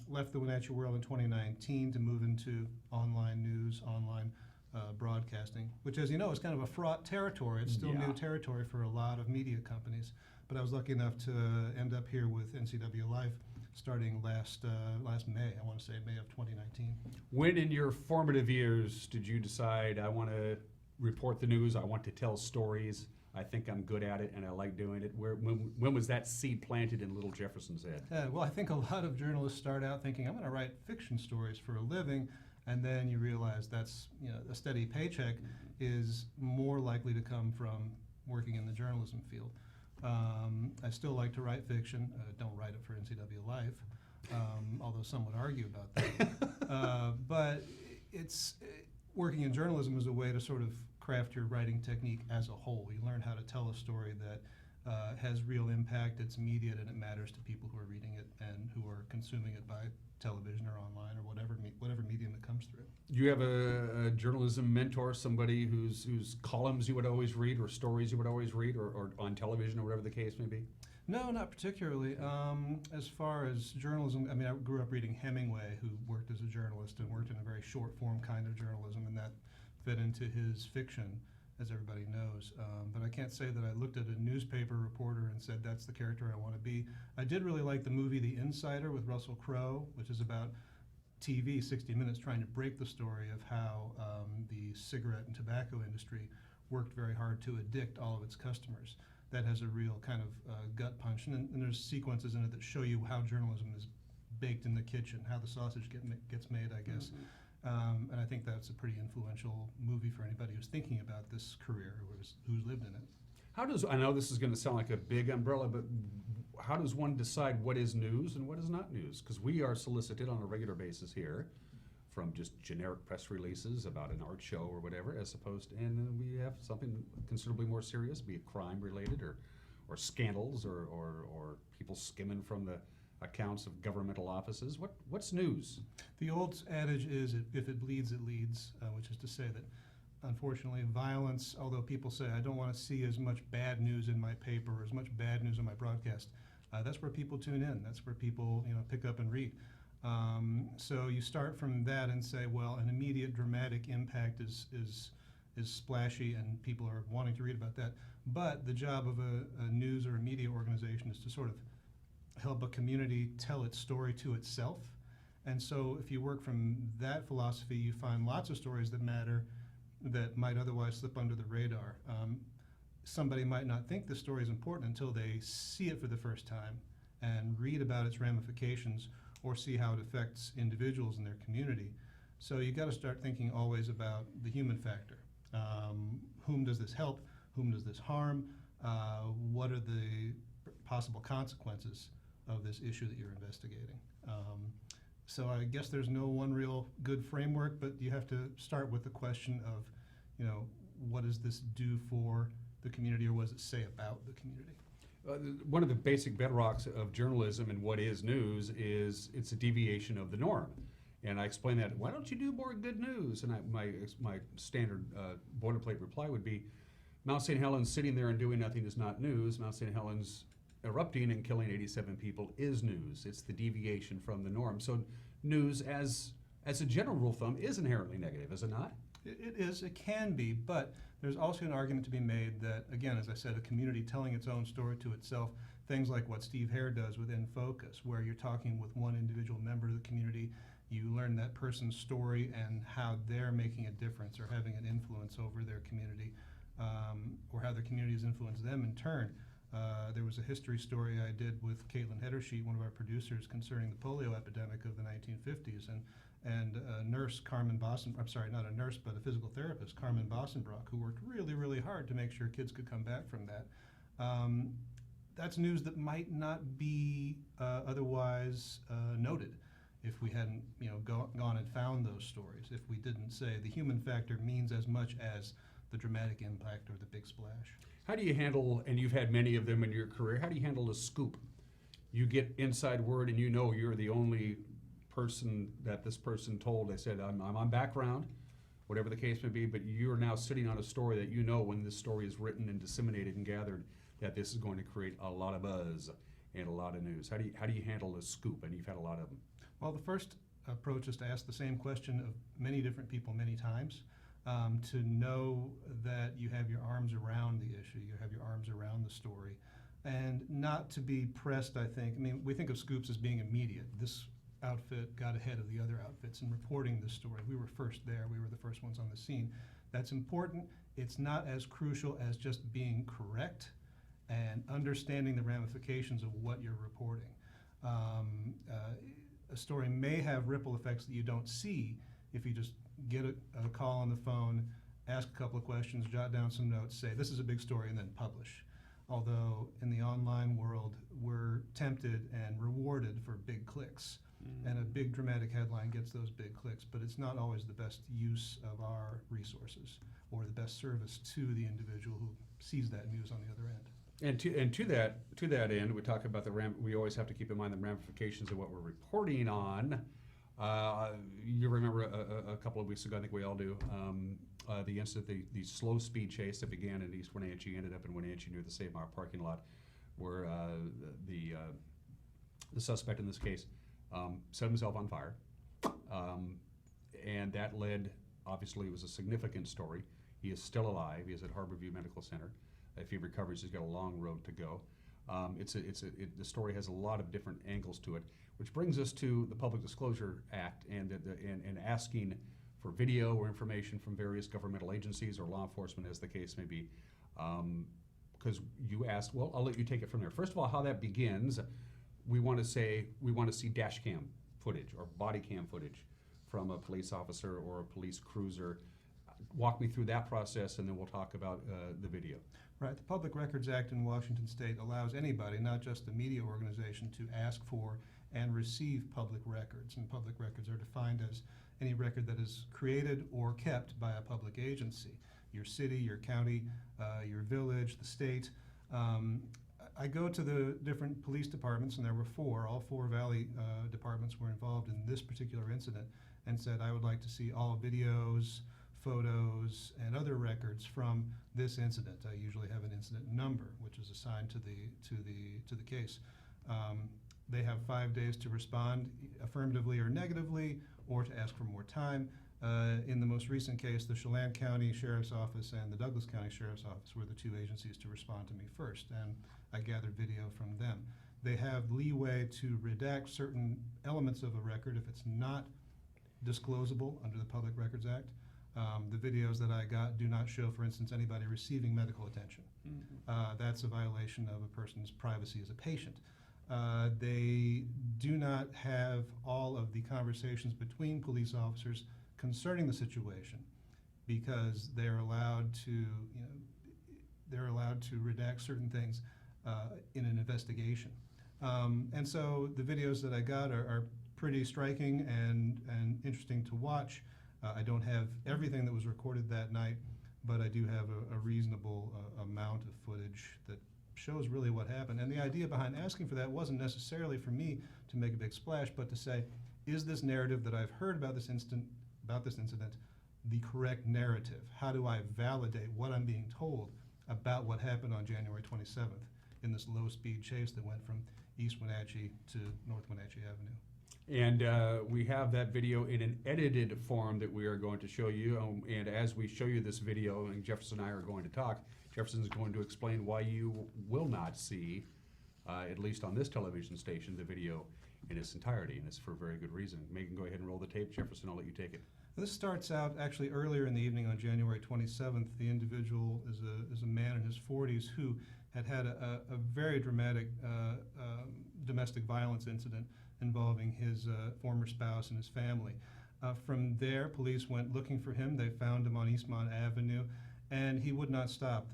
Left the Wenatchee World in 2019 to move into online news, online broadcasting, which, as you know, is kind of a fraught territory. It's still new territory for a lot of media companies. But I was lucky enough to end up here with NCW Life starting last May, I want to say May of 2019. When in your formative years did you decide I want to report the news. I want to tell stories. I think I'm good at it, and I like doing it. When was that seed planted in little Jefferson's head? Well, I think a lot of journalists start out thinking, I'm going to write fiction stories for a living, and then you realize that's, a steady paycheck is more likely to come from working in the journalism field. I still like to write fiction. Don't write it for NCW Life, although some would argue about that. But it's working in journalism is a way to sort of craft your writing technique as a whole. You learn how to tell a story that has real impact, it's immediate, and it matters to people who are reading it and who are consuming it by television or online or whatever medium it comes through. Do you have a journalism mentor, somebody whose columns you would always read or stories you would always read or on television or whatever the case may be? No, not particularly. As far as journalism, I mean, I grew up reading Hemingway, who worked as a journalist and worked in a very short form kind of journalism, and that fit into his fiction, as everybody knows. But I can't say that I looked at a newspaper reporter and said, that's the character I want to be. I did really like the movie The Insider with Russell Crowe, which is about TV, 60 Minutes, trying to break the story of how the cigarette and tobacco industry worked very hard to addict all of its customers. That has a real kind of gut punch, and there's sequences in it that show you how journalism is baked in the kitchen, how the sausage gets made, I guess. And I think that's a pretty influential movie for anybody who's thinking about this career, who's lived in it. I know this is going to sound like a big umbrella, but how does one decide what is news and what is not news? Because we are solicited on a regular basis here from just generic press releases about an art show or whatever, as opposed to, and then we have something considerably more serious, be it crime related or scandals or people skimming from the accounts of governmental offices. What's news? The old adage is, if it bleeds, it leads, which is to say that, unfortunately, violence, although people say, I don't want to see as much bad news in my paper or as much bad news in my broadcast, that's where people tune in. That's where people pick up and read. So you start from that and say, well, an immediate dramatic impact is splashy and people are wanting to read about that. But the job of a news or a media organization is to sort of help a community tell its story to itself. And so if you work from that philosophy, you find lots of stories that matter that might otherwise slip under the radar. Somebody might not think the story is important until they see it for the first time and read about its ramifications or see how it affects individuals in their community. So you've got to start thinking always about the human factor. Whom does this help? Whom does this harm? What are the possible consequences of this issue that you're investigating? So I guess there's no one real good framework, but you have to start with the question of, what does this do for the community, or what does it say about the community? One of the basic bedrocks of journalism and what is news is it's a deviation of the norm. And I explain that, why don't you do more good news? And my standard boilerplate reply would be, Mount St. Helens sitting there and doing nothing is not news. Mount St. Helens erupting and killing 87 people is news. It's the deviation from the norm. So news, as a general rule of thumb, is inherently negative, is it not? It is, it can be, but there's also an argument to be made that, again, as I said, a community telling its own story to itself, things like what Steve Hare does with In Focus, where you're talking with one individual member of the community, you learn that person's story and how they're making a difference or having an influence over their community, or how their community has influenced them in turn. There was a history story I did with Caitlin Heddersheet, one of our producers, concerning the polio epidemic of the 1950s, and a nurse, Carmen Boston, I'm sorry, not a nurse, but a physical therapist, Carmen Bossenbrock, who worked really, really hard to make sure kids could come back from that. That's news that might not be otherwise noted if we hadn't, gone and found those stories, if we didn't say the human factor means as much as the dramatic impact or the big splash. How do you handle, and you've had many of them in your career, how do you handle a scoop? You get inside word and you're the only person that this person told. They said, I'm on background, whatever the case may be, but you're now sitting on a story that when this story is written and disseminated and gathered, that this is going to create a lot of buzz and a lot of news. How do you handle a scoop? And you've had a lot of them. Well, the first approach is to ask the same question of many different people many times, to know that you have your arms around the issue, you have your arms around the story, and not to be pressed, I think. I mean, we think of scoops as being immediate. This outfit got ahead of the other outfits in reporting this story. We were first there. We were the first ones on the scene. That's important it's not as crucial as just being correct and understanding the ramifications of what you're reporting. A story may have ripple effects that you don't see if you just get a call on the phone, ask a couple of questions, jot down some notes, say this is a big story, and then publish. Although in the online world, we're tempted and rewarded for big clicks. And a big dramatic headline gets those big clicks, but it's not always the best use of our resources or the best service to the individual who sees that news on the other end. And to that end, we talk about we always have to keep in mind the ramifications of what we're reporting on. You remember a couple of weeks ago, I think we all do, the incident, the slow speed chase that began in East Wenatchee ended up in Wenatchee near the Save Mart parking lot, where the suspect in this case set himself on fire, and that led. Obviously, it was a significant story. He is still alive. He is at Harborview Medical Center. If he recovers, he's got a long road to go. The story has a lot of different angles to it, which brings us to the Public Disclosure Act and asking for video or information from various governmental agencies or law enforcement, as the case may be. Because you asked, well, I'll let you take it from there. First of all, how that begins, we want to see dash cam footage or body cam footage from a police officer or a police cruiser. Walk me through that process, and then we'll talk about the video. Right. The Public Records Act in Washington State allows anybody, not just a media organization, to ask for and receive public records. And public records are defined as any record that is created or kept by a public agency. Your city, your county, your village, the state. I go to the different police departments, and there were four. All four Valley departments were involved in this particular incident, and said, I would like to see all videos, photos, and other records from this incident. I usually have an incident number, which is assigned to the case. They have 5 days to respond affirmatively or negatively, or to ask for more time. In the most recent case, the Chelan County Sheriff's Office and the Douglas County Sheriff's Office were the two agencies to respond to me first, and I gathered video from them. They have leeway to redact certain elements of a record if it's not disclosable under the Public Records Act. The videos that I got do not show, for instance, anybody receiving medical attention. That's a violation of a person's privacy as a patient. They do not have all of the conversations between police officers concerning the situation, because they're allowed to, redact certain things in an investigation. And so the videos that I got are pretty striking and interesting to watch. I don't have everything that was recorded that night, but I do have a reasonable amount of footage that shows really what happened. And the idea behind asking for that wasn't necessarily for me to make a big splash, but to say, is this narrative that I've heard about this incident the correct narrative? How do I validate what I'm being told about what happened on January 27th in this low-speed chase that went from East Wenatchee to North Wenatchee Avenue? And we have that video in an edited form that we are going to show you. And as we show you this video, and Jefferson and I are going to talk, Jefferson is going to explain why you will not see, at least on this television station, the video in its entirety. And it's for a very good reason. Megan, go ahead and roll the tape. Jefferson, I'll let you take it. This starts out actually earlier in the evening on January 27th. The individual is a man in his 40s who had a very dramatic domestic violence incident involving his former spouse and his family. From there, police went looking for him. They found him on Eastmont Avenue, and he would not stop.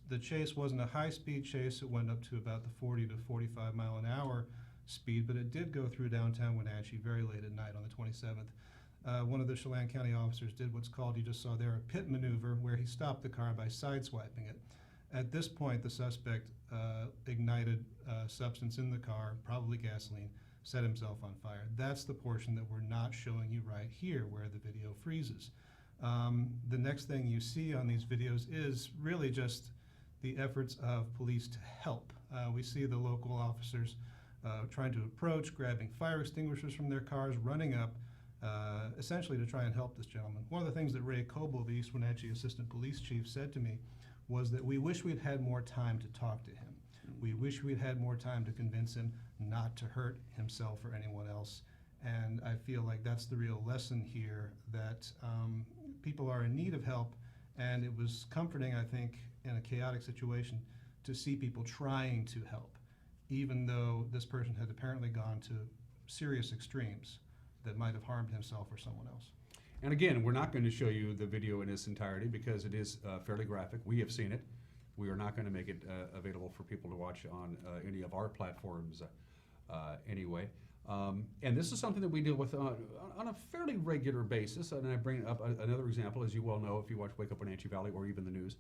The chase wasn't a high-speed chase. It went up to about the 40 to 45 mile an hour speed, but it did go through downtown Wenatchee very late at night on the 27th. One of the Chelan County officers did what's called, you just saw there, a pit maneuver, where he stopped the car by sideswiping it. At this point, the suspect ignited substance in the car, probably gasoline, set himself on fire. That's the portion that we're not showing you right here, where the video freezes. The next thing you see on these videos is really just the efforts of police to help. We see the local officers trying to approach, grabbing fire extinguishers from their cars, running up, essentially to try and help this gentleman. One of the things that Ray Coble, the East Wenatchee Assistant Police Chief, said to me was that we wish we'd had more time to talk to him. We wish we'd had more time to convince him not to hurt himself or anyone else. And I feel like that's the real lesson here, that people are in need of help, And it was comforting, I think, in a chaotic situation to see people trying to help, even though this person had apparently gone to serious extremes that might have harmed himself or someone else. And again, we're not going to show you the video in its entirety because it is fairly graphic. We have seen it. We are not going to make it available for people to watch on any of our platforms anyway. And this is something that we deal with on a fairly regular basis. And I bring up another example, as you well know, if you watch Wake Up Wenatchee Valley or even the news.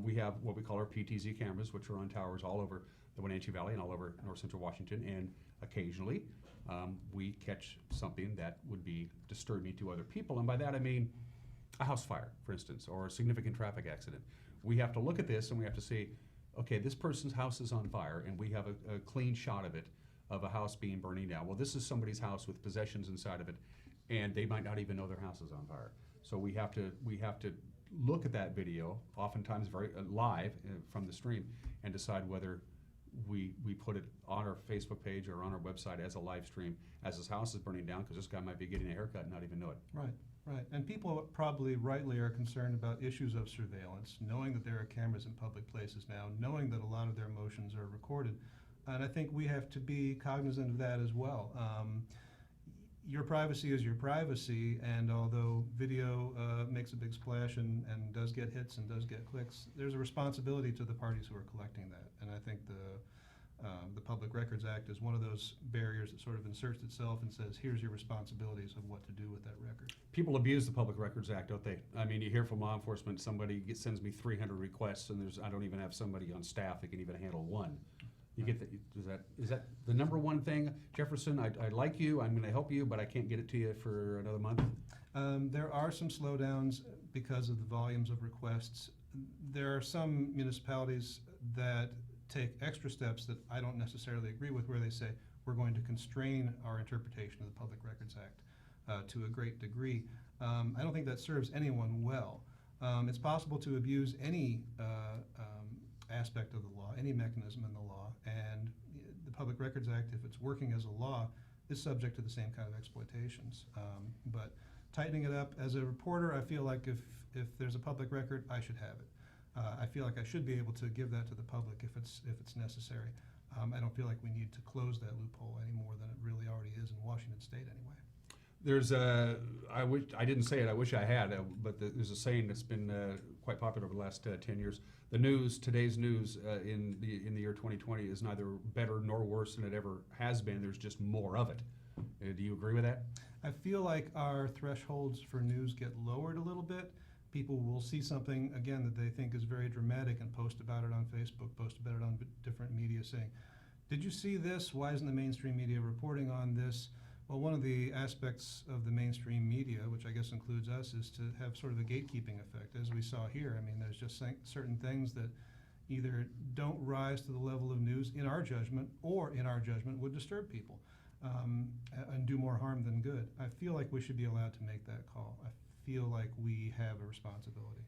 We have what we call our PTZ cameras, which are on towers all over the Wenatchee Valley and all over north central Washington. And occasionally, we catch something that would be disturbing to other people. And by that I mean a house fire, for instance, or a significant traffic accident. We have to look at this and we have to say, okay, this person's house is on fire and we have a clean shot of it, of a house being burning down. Well, this is somebody's house with possessions inside of it, and they might not even know their house is on fire. So we have to look at that video, oftentimes very live from the stream, and decide whether we put it on our Facebook page or on our website as a live stream as his house is burning down, because this guy might be getting a haircut and not even know it. Right, right. And people probably rightly are concerned about issues of surveillance, knowing that there are cameras in public places now, knowing that a lot of their motions are recorded. And I think we have to be cognizant of that as well. Your privacy is your privacy, and although video makes a big splash and does get hits and does get clicks, there's a responsibility to the parties who are collecting that. And I think the Public Records Act is one of those barriers that sort of inserts itself and says, here's your responsibilities of what to do with that record. People abuse the Public Records Act, don't they? I mean, you hear from law enforcement, somebody sends me 300 requests, and I don't even have somebody on staff that can even handle one. You get is that the number one thing, Jefferson? I like you, I'm going to help you, but I can't get it to you for another month. There are some slowdowns because of the volumes of requests. There are some municipalities that take extra steps that I don't necessarily agree with, where they say we're going to constrain our interpretation of the Public Records Act to a great degree. I don't think that serves anyone well. It's possible to abuse any aspect of the law, any mechanism in the law, and the Public Records Act, if it's working as a law, is subject to the same kind of exploitations. But tightening it up, as a reporter, I feel like if there's a public record, I should have it. I feel like I should be able to give that to the public if it's necessary. I don't feel like we need to close that loophole any more than it really already is in Washington State anyway. There's I didn't say it, I wish I had, but there's a saying that's been quite popular over the last 10 years. The news, today's news in the year 2020 is neither better nor worse than it ever has been. There's just more of it. Do you agree with that? I feel like our thresholds for news get lowered a little bit. People will see something, again, that they think is very dramatic and post about it on Facebook, post about it on different media saying, did you see this? Why isn't the mainstream media reporting on this? Well, one of the aspects of the mainstream media, which I guess includes us, is to have sort of a gatekeeping effect, as we saw here. I mean, there's just certain things that either don't rise to the level of news in our judgment, or in our judgment would disturb people and do more harm than good. I feel like we should be allowed to make that call. I feel like we have a responsibility.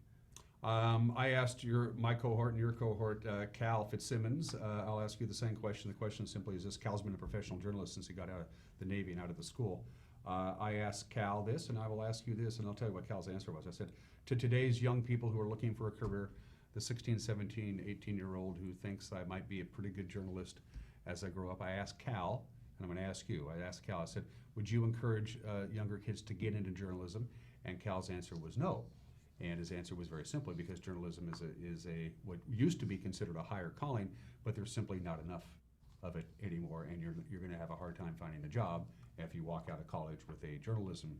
I asked my cohort and your cohort, Cal Fitzsimmons. I'll ask you the same question. The question simply is this: Cal's been a professional journalist since he got out of the Navy and out of the school. I asked Cal this, and I will ask you this, and I'll tell you what Cal's answer was. I said, to today's young people who are looking for a career, the 16, 17, 18-year-old who thinks I might be a pretty good journalist as I grow up, I asked Cal, and I'm going to ask you, I asked Cal, I said, would you encourage younger kids to get into journalism? And Cal's answer was no. And his answer was very simple, because journalism is what used to be considered a higher calling, but there's simply not enough of it anymore, and you're going to have a hard time finding a job if you walk out of college with a journalism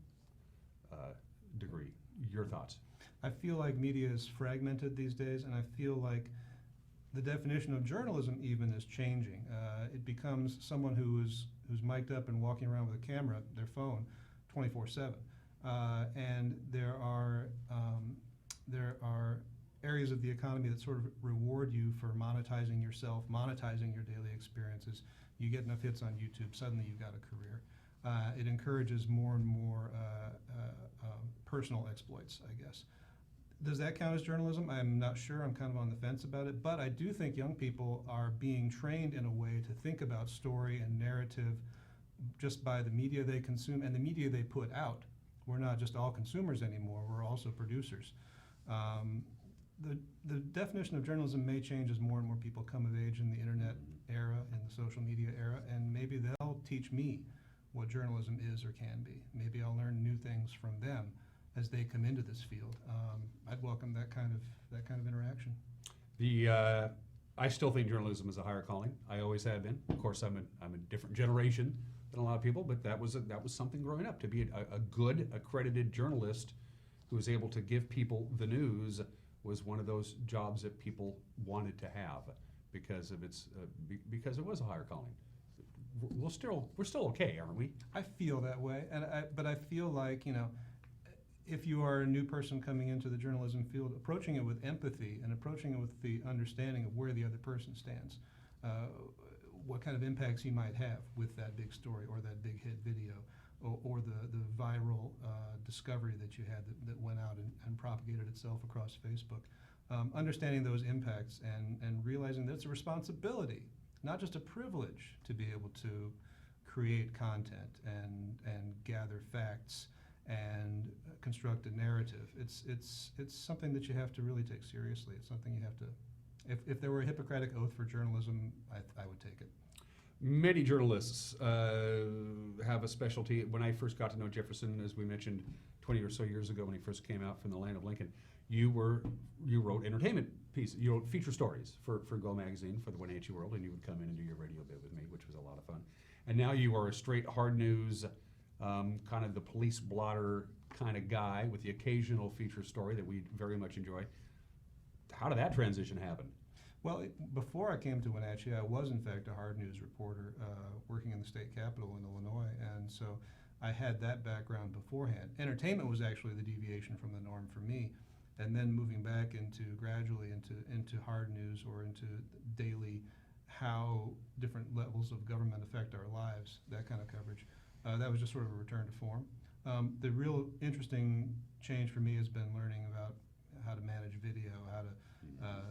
degree. Your thoughts? I feel like media is fragmented these days, and I feel like the definition of journalism even is changing. It becomes someone who's mic'd up and walking around with a camera, their phone, 24/7. And there are areas of the economy that sort of reward you for monetizing yourself, monetizing your daily experiences. You get enough hits on YouTube, suddenly you've got a career. It encourages more and more personal exploits, I guess. Does that count as journalism? I'm not sure. I'm kind of on the fence about it. But I do think young people are being trained in a way to think about story and narrative just by the media they consume and the media they put out. We're not just all consumers anymore, we're also producers. The definition of journalism may change as more and more people come of age in the internet era, in the social media era, and maybe they'll teach me what journalism is or can be. Maybe I'll learn new things from them as they come into this field. I'd welcome that kind of interaction. I still think journalism is a higher calling. I always have been. Of course, I'm a different generation than a lot of people, but that was something growing up. To be a good accredited journalist who was able to give people the news was one of those jobs that people wanted to have because of its because it was a higher calling. We're still okay, aren't we? I feel that way, but I feel like, if you are a new person coming into the journalism field, approaching it with empathy and approaching it with the understanding of where the other person stands, what kind of impacts he might have with that big story or that big hit video or the viral discovery that you had that went out and propagated itself across Facebook. Understanding those impacts and realizing that it's a responsibility, not just a privilege, to be able to create content and gather facts and construct a narrative. It's something that you have to really take seriously. It's something you have to, if there were a Hippocratic oath for journalism, I would take it. Many journalists have a specialty. When I first got to know Jefferson, as we mentioned 20 or so years ago when he first came out from the land of Lincoln, you wrote entertainment pieces. You wrote feature stories for Go Magazine, for the Wenatchee World, and you would come in and do your radio bit with me, which was a lot of fun. And now you are a straight hard news, kind of the police blotter kind of guy with the occasional feature story that we very much enjoy. How did that transition happen? Well, before I came to Wenatchee, I was in fact a hard news reporter working in the state capitol in Illinois, and so I had that background beforehand. Entertainment was actually the deviation from the norm for me, and then moving back gradually into hard news or into daily, how different levels of government affect our lives, that kind of coverage. That was just sort of a return to form. The real interesting change for me has been learning about how to manage video, how to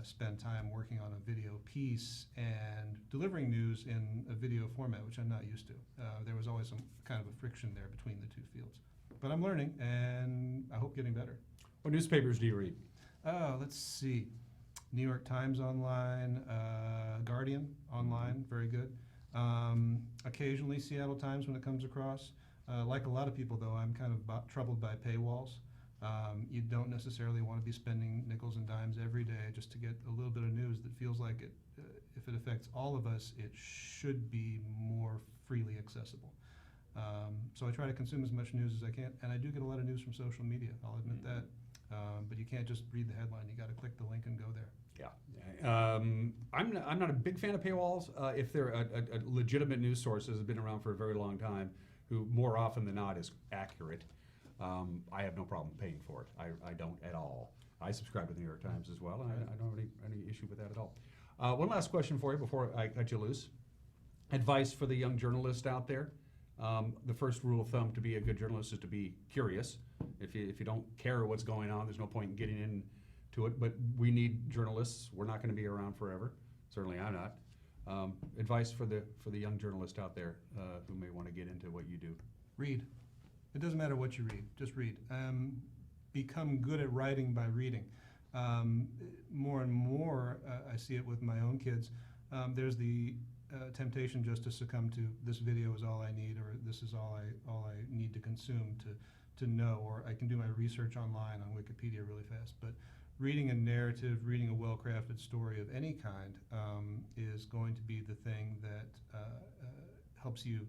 spend time working on a video piece and delivering news in a video format, which I'm not used to. There was always some kind of a friction there between the two fields. But I'm learning, and I hope getting better. What newspapers do you read? Let's see. New York Times online, Guardian online, very good. Occasionally Seattle Times when it comes across. Like a lot of people, though, I'm kind of troubled by paywalls. You don't necessarily want to be spending nickels and dimes every day just to get a little bit of news that feels like it, if it affects all of us, it should be more freely accessible. So I try to consume as much news as I can, and I do get a lot of news from social media, I'll admit that. But you can't just read the headline, you got to click the link and go there. Yeah. I'm not a big fan of paywalls. If they're a legitimate news source that has been around for a very long time, who more often than not is accurate, I have no problem paying for it. I don't at all. I subscribe to the New York Times as well, and I don't have any issue with that at all. One last question for you before I cut you loose. Advice for the young journalist out there. The first rule of thumb to be a good journalist is to be curious. If you don't care what's going on, there's no point in getting into it. But we need journalists. We're not going to be around forever. Certainly I'm not. Advice for the young journalist out there who may want to get into what you do. Read. It doesn't matter what you read, just read. Become good at writing by reading. More and more, I see it with my own kids. There's the temptation just to succumb to this video is all I need, or this is all I need to consume to know, or I can do my research online on Wikipedia really fast. But reading a narrative, reading a well-crafted story of any kind is going to be the thing that helps you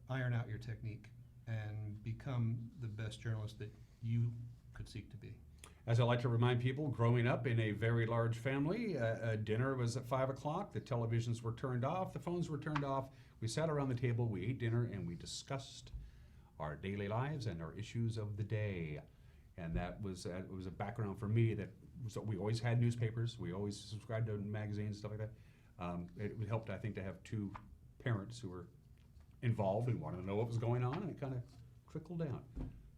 iron out your technique and become the best journalist that you could seek to be. As I like to remind people, growing up in a very large family, dinner was at 5 o'clock, the televisions were turned off, the phones were turned off, we sat around the table, we ate dinner, and we discussed our daily lives and our issues of the day. And that was a background for me that we always had newspapers, we always subscribed to magazines, stuff like that. It helped, I think, to have two parents who were involved and wanted to know what was going on, and it kind of trickled down.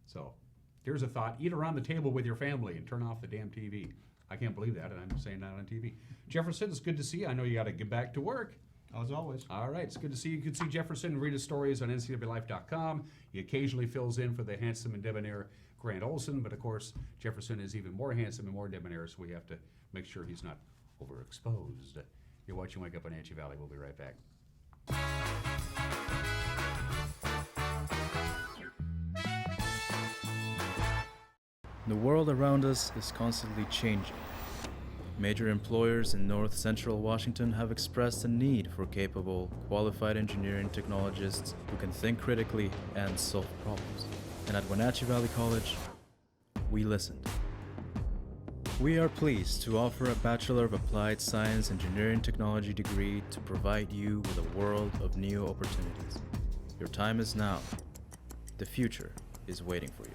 So here's a thought: eat around the table with your family and turn off the damn TV. I can't believe that, and I'm saying that on TV. Jefferson, it's good to see you. I know you got to get back to work. As always. All right, it's good to see you. You can see Jefferson and read his stories on ncwlife.com. He occasionally fills in for the handsome and debonair Grant Olson, but of course, Jefferson is even more handsome and more debonair, so we have to make sure he's not overexposed. You're watching Wake Up Wenatchee Valley. We'll be right back. The world around us is constantly changing. Major employers in North Central Washington have expressed a need for capable, qualified engineering technologists who can think critically and solve problems. And at Wenatchee Valley College, we listened. We are pleased to offer a Bachelor of Applied Science Engineering Technology degree to provide you with a world of new opportunities. Your time is now. The future is waiting for you.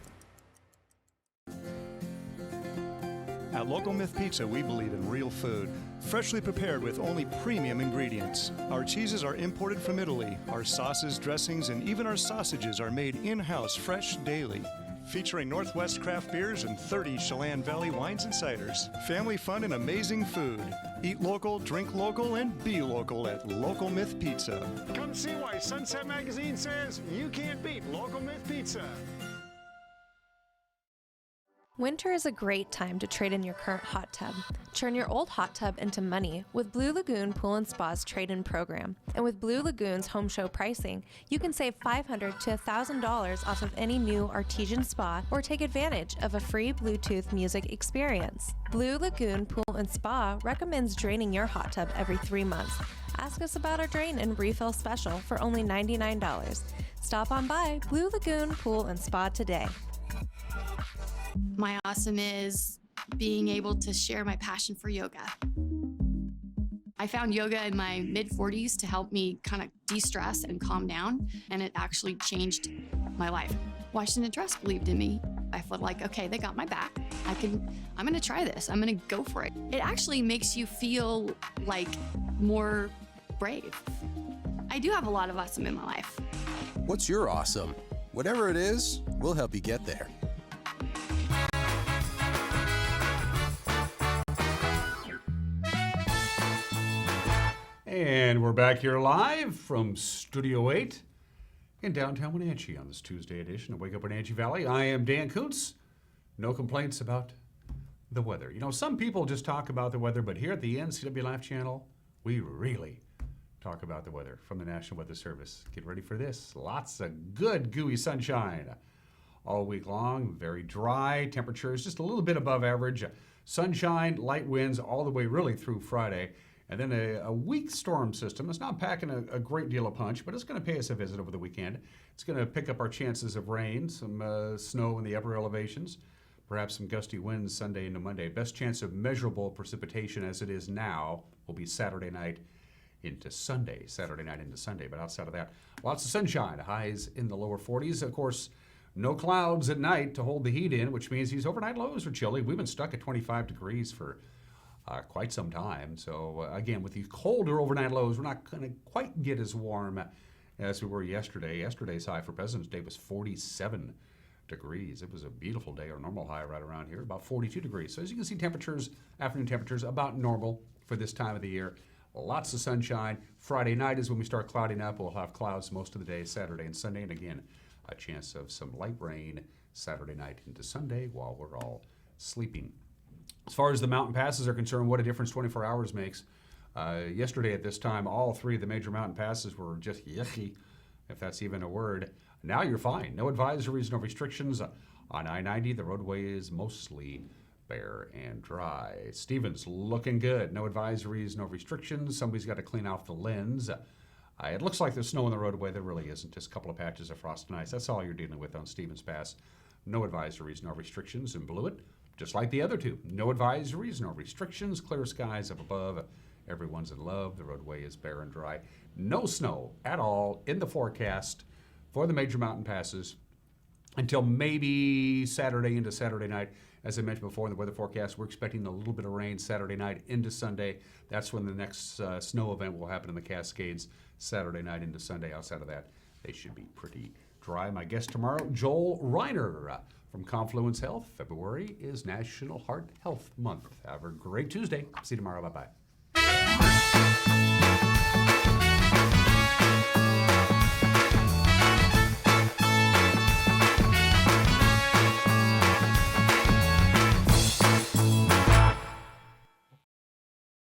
At Local Myth Pizza, we believe in real food, freshly prepared with only premium ingredients. Our cheeses are imported from Italy. Our sauces, dressings, and even our sausages are made in-house fresh daily. Featuring Northwest craft beers and 30 Chelan Valley wines and ciders. Family fun and amazing food. Eat local, drink local, and be local at Local Myth Pizza. Come see why Sunset Magazine says you can't beat Local Myth Pizza. Winter is a great time to trade in your current hot tub. Turn your old hot tub into money with Blue Lagoon Pool & Spa's trade-in program. And with Blue Lagoon's home show pricing, you can save $500 to $1,000 off of any new artesian spa or take advantage of a free Bluetooth music experience. Blue Lagoon Pool & Spa recommends draining your hot tub every 3 months. Ask us about our drain and refill special for only $99. Stop on by Blue Lagoon Pool & Spa today. My awesome is being able to share my passion for yoga. I found yoga in my mid-40s to help me kind of de-stress and calm down, and it actually changed my life. Washington Trust believed in me. I felt like, okay, they got my back. I'm gonna try this. I'm gonna go for it. It actually makes you feel like more brave. I do have a lot of awesome in my life. What's your awesome? Whatever it is, we'll help you get there. And we're back here live from Studio 8 in downtown Wenatchee on this Tuesday edition of Wake Up Wenatchee Valley. I am Dan Kuntz. No complaints about the weather. You know, some people just talk about the weather, but here at the NCW Live channel, we really talk about the weather from the National Weather Service. Get ready for this. Lots of good, gooey sunshine all week long. Very dry. Temperatures just a little bit above average. Sunshine, light winds all the way really through Friday. And then a weak storm system. It's not packing a great deal of punch, but it's going to pay us a visit over the weekend. It's going to pick up our chances of rain, some snow in the upper elevations, perhaps some gusty winds Sunday into Monday. Best chance of measurable precipitation as it is now will be Saturday night into Sunday. But outside of that, lots of sunshine, highs in the lower 40s. Of course, no clouds at night to hold the heat in, which means these overnight lows are chilly. We've been stuck at 25 degrees for quite some time. So again, with these colder overnight lows, we're not going to quite get as warm as we were yesterday. Yesterday's high for President's Day was 47 degrees. It was a beautiful day. Our normal high right around here, about 42 degrees. So as you can see, temperatures, afternoon temperatures, about normal for this time of the year. Lots of sunshine. Friday night is when we start clouding up. We'll have clouds most of the day, Saturday and Sunday. And again, a chance of some light rain Saturday night into Sunday while we're all sleeping. As far as the mountain passes are concerned, what a difference 24 hours makes. Yesterday at this time, all three of the major mountain passes were just yucky, if that's even a word. Now you're fine. No advisories, no restrictions. On I-90, the roadway is mostly bare and dry. Stevens looking good. No advisories, no restrictions. Somebody's got to clean off the lens. It looks like there's snow on the roadway. There really isn't. Just a couple of patches of frost and ice. That's all you're dealing with on Stevens Pass. No advisories, no restrictions. And Blewett, just like the other two, no advisories, no restrictions, clear skies up above. Everyone's in love. The roadway is bare and dry. No snow at all in the forecast for the major mountain passes until maybe Saturday into Saturday night. As I mentioned before in the weather forecast, we're expecting a little bit of rain Saturday night into Sunday. That's when the next snow event will happen in the Cascades, Saturday night into Sunday. Outside of that, they should be pretty dry. My guest tomorrow, Joel Reiner from Confluence Health. February is National Heart Health Month. Have a great Tuesday. See you tomorrow. Bye-bye.